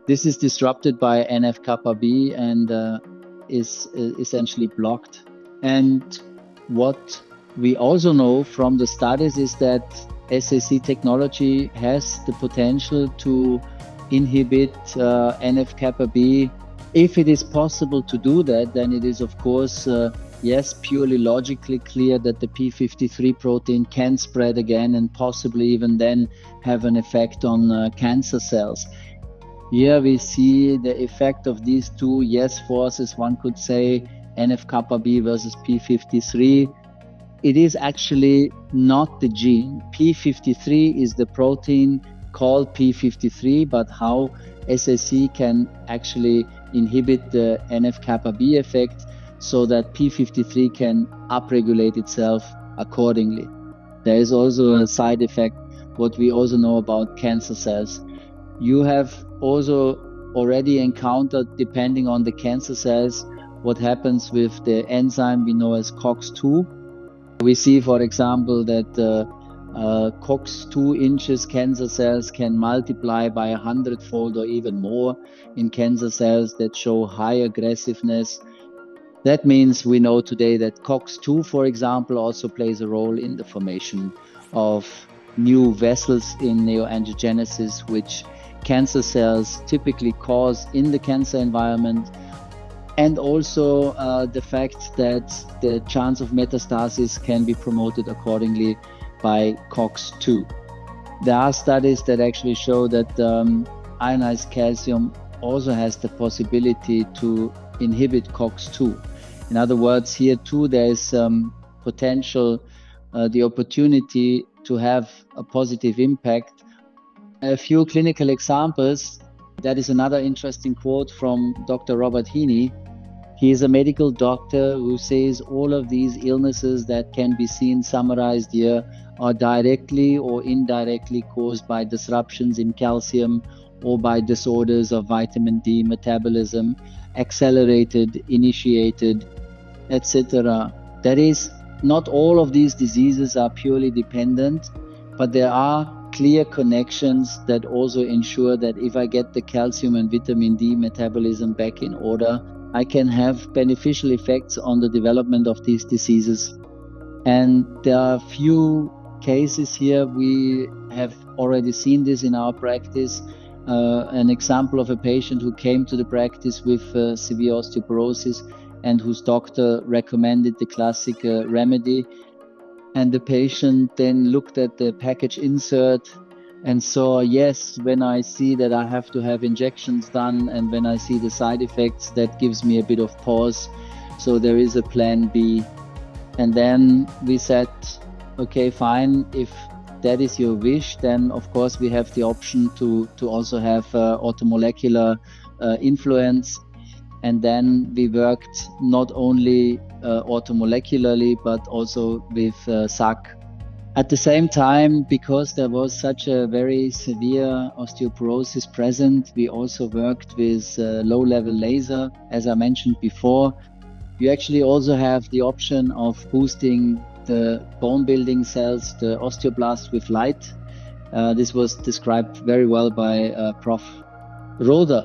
This is disrupted by NF-kappa B and is essentially blocked. And what we also know from the studies is that SAC Technology has the potential to inhibit NF-kappa B. If it is possible to do that, then it is of course yes, purely logically clear that the P53 protein can spread again and possibly even then have an effect on cancer cells. Here we see the effect of these two yes forces, one could say, NF-kappa B versus P53. It is actually not the gene. P53 is the protein called P53, but how SAC can actually inhibit the NF-kappa B effect so that P53 can upregulate itself accordingly. There is also a side effect, what we also know about cancer cells. You have also already encountered, depending on the cancer cells, what happens with the enzyme we know as COX-2. We see, for example, that COX-2 inches cancer cells can multiply by 100-fold or even more in cancer cells that show high aggressiveness. That means we know today that COX-2, for example, also plays a role in the formation of new vessels in neoangiogenesis, which cancer cells typically cause in the cancer environment, and also the fact that the chance of metastasis can be promoted accordingly by COX-2. There are studies that actually show that ionized calcium also has the possibility to inhibit COX-2. In other words, here too there is potential, the opportunity to have a positive impact. A few clinical examples. That is another interesting quote from Dr. Robert Heaney. He is a medical doctor who says all of these illnesses that can be seen summarized here are directly or indirectly caused by disruptions in calcium or by disorders of vitamin D metabolism, accelerated, initiated, etc. That is, not all of these diseases are purely dependent, but there are clear connections that also ensure that if I get the calcium and vitamin D metabolism back in order, I can have beneficial effects on the development of these diseases. And there are a few cases here. We have already seen this in our practice. An example of a patient who came to the practice with severe osteoporosis and whose doctor recommended the classic remedy. And the patient then looked at the package insert and saw, yes, when I see that I have to have injections done and when I see the side effects, that gives me a bit of pause. So there is a plan B. And then we said, okay, fine, if that is your wish, then of course we have the option to also have automolecular influence. And then we worked not only automolecularly, but also with SAC. At the same time, because there was such a very severe osteoporosis present, we also worked with low-level laser, as I mentioned before. You actually also have the option of boosting the bone-building cells, the osteoblasts, with light. This was described very well by Prof. Roder,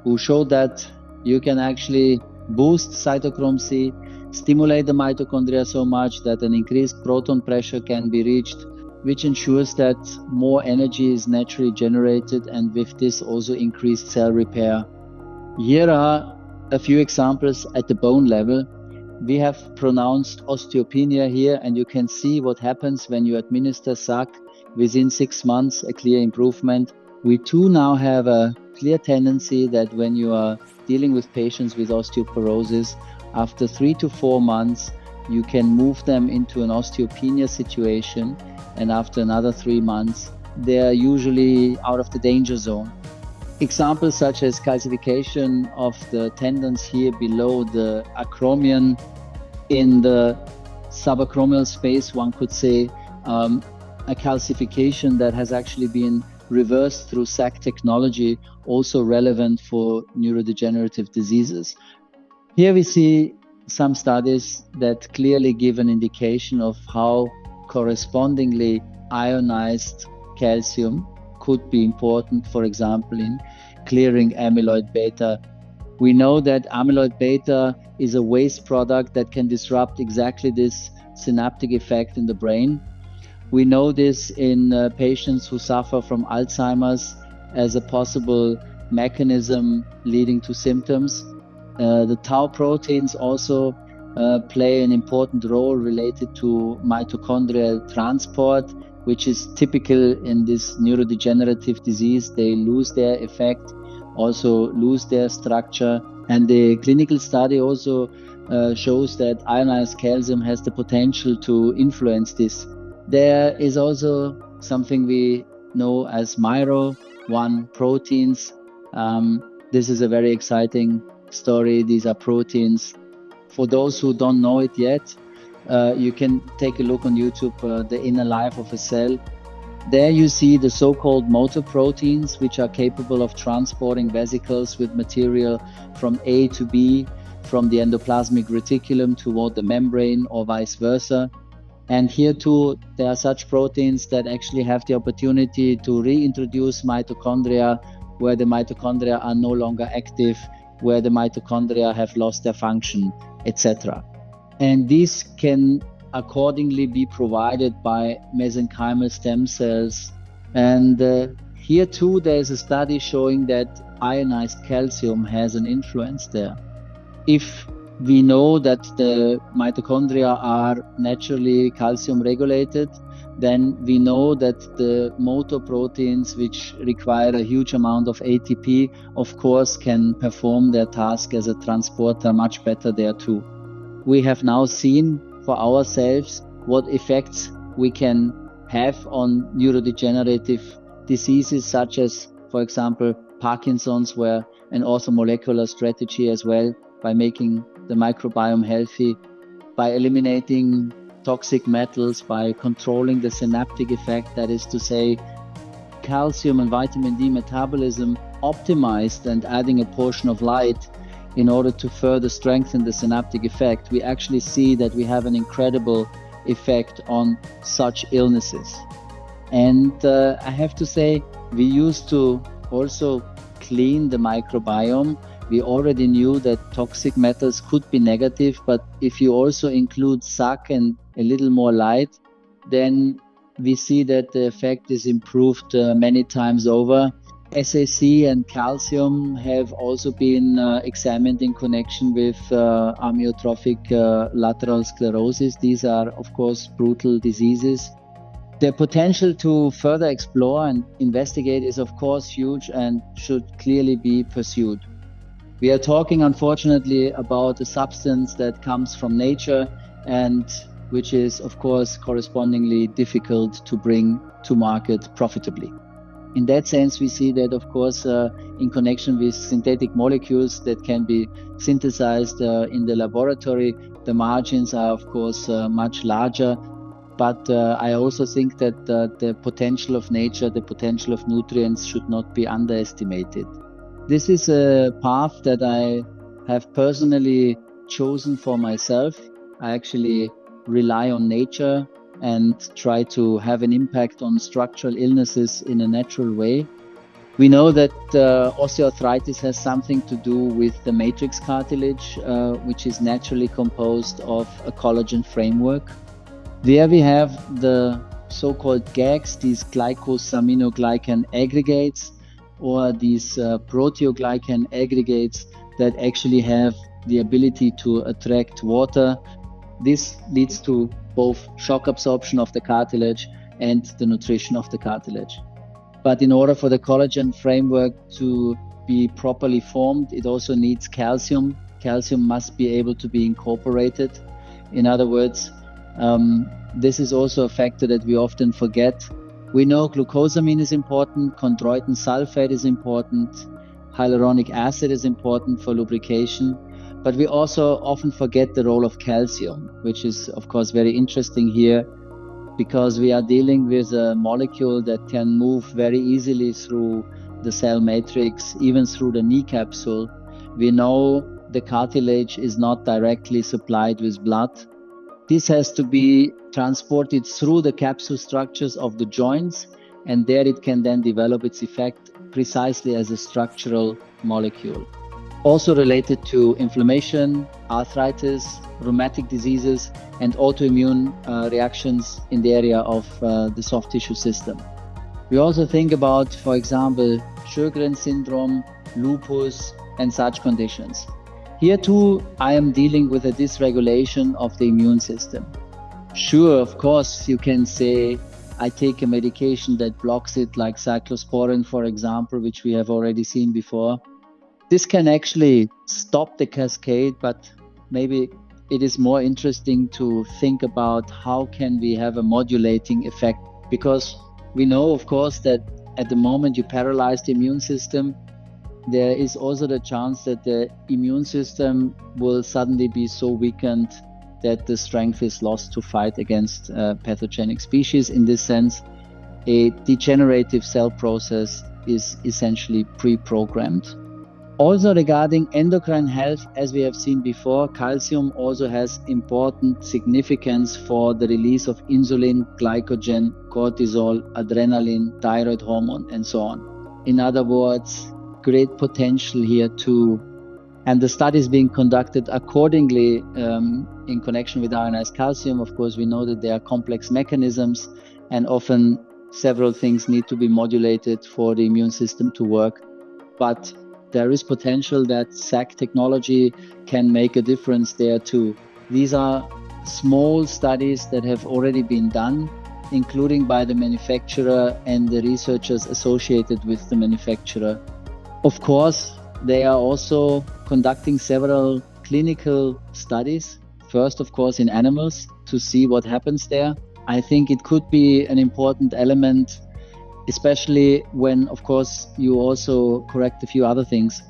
who showed that you can actually boost cytochrome C, stimulate the mitochondria so much that an increased proton pressure can be reached, which ensures that more energy is naturally generated, and with this also increased cell repair. Here are a few examples at the bone level. We have pronounced osteopenia here, and you can see what happens when you administer SAC. Within 6 months, a clear improvement. We too now have a clear tendency that when you are dealing with patients with osteoporosis, after 3 to 4 months, you can move them into an osteopenia situation, and after another 3 months, they are usually out of the danger zone. Examples such as calcification of the tendons here below the acromion, in the subacromial space, one could say, a calcification that has actually been reversed through SAC technology, also relevant for neurodegenerative diseases. Here we see some studies that clearly give an indication of how correspondingly ionized calcium could be important, for example, in clearing amyloid beta. We know that amyloid beta is a waste product that can disrupt exactly this synaptic effect in the brain. We know this in patients who suffer from Alzheimer's as a possible mechanism leading to symptoms. The tau proteins also play an important role related to mitochondrial transport, which is typical in this neurodegenerative disease. They lose their effect, also lose their structure. And the clinical study also shows that ionized calcium has the potential to influence this. There is also something we know as MIRO1 proteins. This is a very exciting story. These are proteins. For those who don't know it yet, you can take a look on YouTube, The Inner Life of a Cell. There you see the so-called motor proteins, which are capable of transporting vesicles with material from A to B, from the endoplasmic reticulum toward the membrane, or vice versa. And here too, there are such proteins that actually have the opportunity to reintroduce mitochondria where the mitochondria are no longer active, where the mitochondria have lost their function, etc. And these can accordingly be provided by mesenchymal stem cells. And here too, there's a study showing that ionized calcium has an influence there. If we know that the mitochondria are naturally calcium regulated, then we know that the motor proteins, which require a huge amount of ATP, of course, can perform their task as a transporter much better there too. We have now seen for ourselves what effects we can have on neurodegenerative diseases such as, for example, Parkinson's, where an orthomolecular strategy as well, by making the microbiome healthy by eliminating toxic metals, by controlling the synaptic effect, that is to say, calcium and vitamin D metabolism optimized and adding a portion of light in order to further strengthen the synaptic effect. We actually see that we have an incredible effect on such illnesses. And I have to say, we used to also clean the microbiome. We already knew that toxic metals could be negative, but if you also include SAC and a little more light, then we see that the effect is improved many times over. SAC and calcium have also been examined in connection with amyotrophic lateral sclerosis. These are, of course, brutal diseases. The potential to further explore and investigate is, of course, huge and should clearly be pursued. We are talking, unfortunately, about a substance that comes from nature and which is, of course, correspondingly difficult to bring to market profitably. In that sense, we see that, of course, in connection with synthetic molecules that can be synthesized in the laboratory, the margins are, of course, much larger. But I also think that the potential of nature, the potential of nutrients should not be underestimated. This is a path that I have personally chosen for myself. I actually rely on nature and try to have an impact on structural illnesses in a natural way. We know that osteoarthritis has something to do with the matrix cartilage, which is naturally composed of a collagen framework. There we have the so-called GAGs, these glycosaminoglycan aggregates, or these proteoglycan aggregates that actually have the ability to attract water. This leads to both shock absorption of the cartilage and the nutrition of the cartilage. But in order for the collagen framework to be properly formed, it also needs calcium. Calcium must be able to be incorporated. In other words, this is also a factor that we often forget. We know glucosamine is important, chondroitin sulfate is important, hyaluronic acid is important for lubrication, but we also often forget the role of calcium, which is, of course, very interesting here because we are dealing with a molecule that can move very easily through the cell matrix, even through the knee capsule. We know the cartilage is not directly supplied with blood. This has to be transported through the capsule structures of the joints, and there it can then develop its effect precisely as a structural molecule. Also related to inflammation, arthritis, rheumatic diseases, and autoimmune reactions in the area of the soft tissue system. We also think about, for example, Sjögren's syndrome, lupus, and such conditions. Here too, I am dealing with a dysregulation of the immune system. Sure, of course, you can say, I take a medication that blocks it, like cyclosporin, for example, which we have already seen before. This can actually stop the cascade, but maybe it is more interesting to think about how can we have a modulating effect, because we know, of course, that at the moment you paralyze the immune system, there is also the chance that the immune system will suddenly be so weakened that the strength is lost to fight against pathogenic species. In this sense, a degenerative cell process is essentially pre-programmed. Also regarding endocrine health, as we have seen before, calcium also has important significance for the release of insulin, glycogen, cortisol, adrenaline, thyroid hormone, and so on. In other words, great potential here too. And the studies being conducted accordingly in connection with ionized calcium. Of course, we know that there are complex mechanisms and often several things need to be modulated for the immune system to work. But there is potential that SAC technology can make a difference there too. These are small studies that have already been done, including by the manufacturer and the researchers associated with the manufacturer. Of course, they are also conducting several clinical studies. First, of course, in animals to see what happens there. I think it could be an important element, especially when, of course, you also correct a few other things.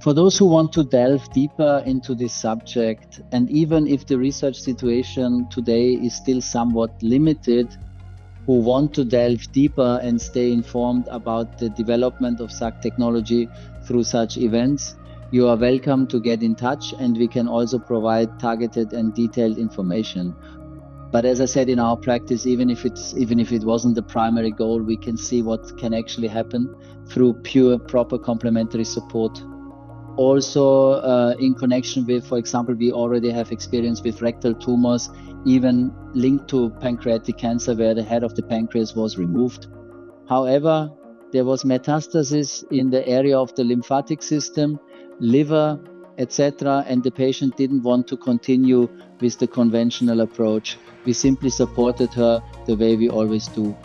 For those who want to delve deeper into this subject, and even if the research situation today is still somewhat limited, who want to delve deeper and stay informed about the development of SAC technology through such events, you are welcome to get in touch, and we can also provide targeted and detailed information. But as I said, in our practice, even if it wasn't the primary goal, we can see what can actually happen through pure, proper complementary support. Also, in connection with, for example, we already have experience with rectal tumors, even linked to pancreatic cancer, where the head of the pancreas was removed. However, there was metastasis in the area of the lymphatic system, liver, etc., and the patient didn't want to continue with the conventional approach. We simply supported her the way we always do.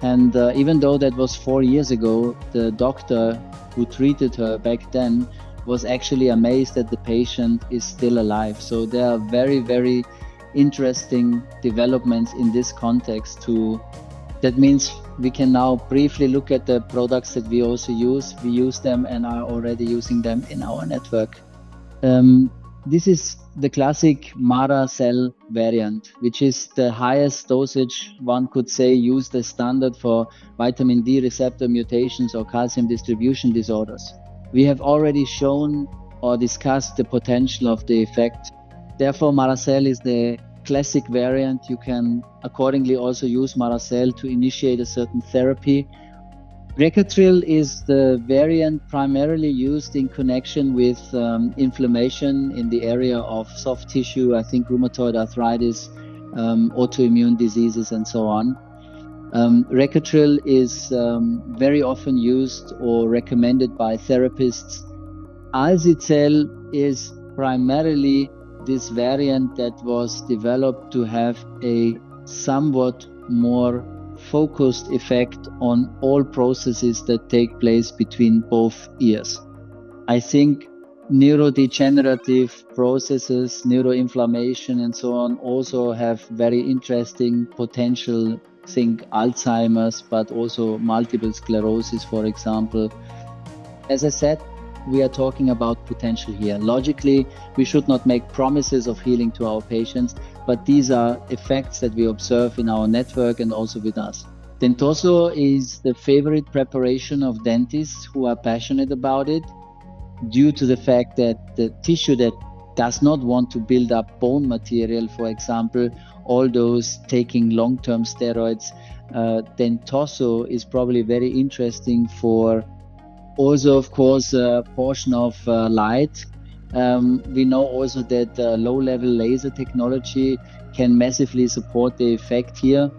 And even though that was 4 years ago, the doctor who treated her back then was actually amazed that the patient is still alive. So there are very, very interesting developments in this context too. That means we can now briefly look at the products that we also use. We use them and are already using them in our network. This is the classic Maracel variant, which is the highest dosage, one could say, used as standard for vitamin D receptor mutations or calcium distribution disorders. We have already shown or discussed the potential of the effect. Therefore, Maracel is the classic variant. You can accordingly also use Maracel to initiate a certain therapy. Recatril is the variant primarily used in connection with inflammation in the area of soft tissue, I think rheumatoid arthritis, autoimmune diseases, and so on. Recatril is very often used or recommended by therapists. Alzicel is primarily this variant that was developed to have a somewhat more focused effect on all processes that take place between both ears. I think neurodegenerative processes, neuroinflammation and so on also have very interesting potential. Think Alzheimer's, but also multiple sclerosis, for example. As I said, we are talking about potential here. Logically, we should not make promises of healing to our patients, but these are effects that we observe in our network and also with us. Dentoso is the favorite preparation of dentists who are passionate about it, due to the fact that the tissue that does not want to build up bone material, for example, all those taking long-term steroids, Dentoso is probably very interesting for also, of course, a portion of light. We know also that low-level laser technology can massively support the effect here.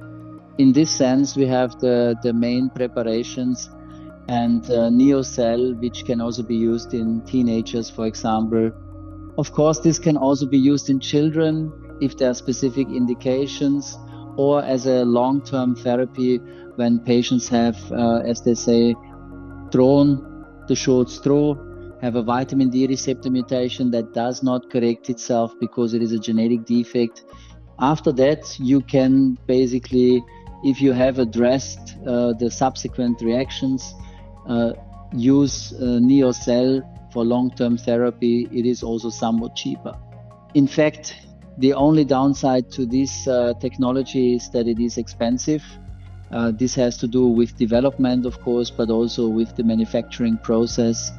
In this sense, we have the main preparations and Neocell, which can also be used in teenagers, for example. Of course, this can also be used in children if there are specific indications, or as a long-term therapy when patients have, as they say, drawn the short straw, have a vitamin D receptor mutation that does not correct itself because it is a genetic defect. After that, you can basically, if you have addressed the subsequent reactions, use Neocell for long-term therapy. It is also somewhat cheaper. In fact, the only downside to this technology is that it is expensive. This has to do with development, of course, but also with the manufacturing process.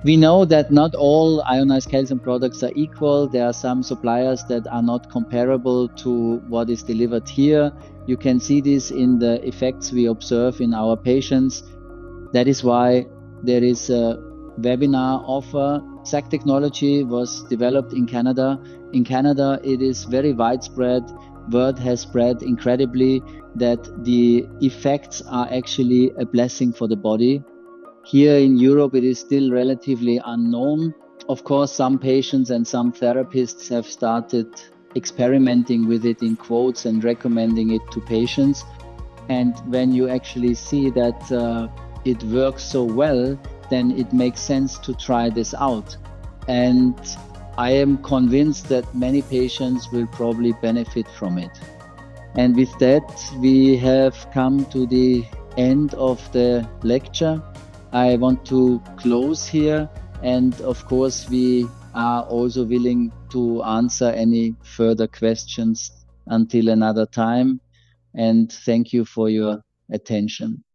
We know that not all ionized calcium products are equal. There are some suppliers that are not comparable to what is delivered here. You can see this in the effects we observe in our patients. That is why there is a webinar offer. SAC Technology was developed in Canada. In Canada, it is very widespread. Word has spread incredibly that the effects are actually a blessing for the body. Here in Europe, it is still relatively unknown. Of course, some patients and some therapists have started experimenting with it in quotes and recommending it to patients. And when you actually see that it works so well, then it makes sense to try this out. And I am convinced that many patients will probably benefit from it. And with that, we have come to the end of the lecture. I want to close here And of course, we are also willing to answer any further questions until another time. And thank you for your attention.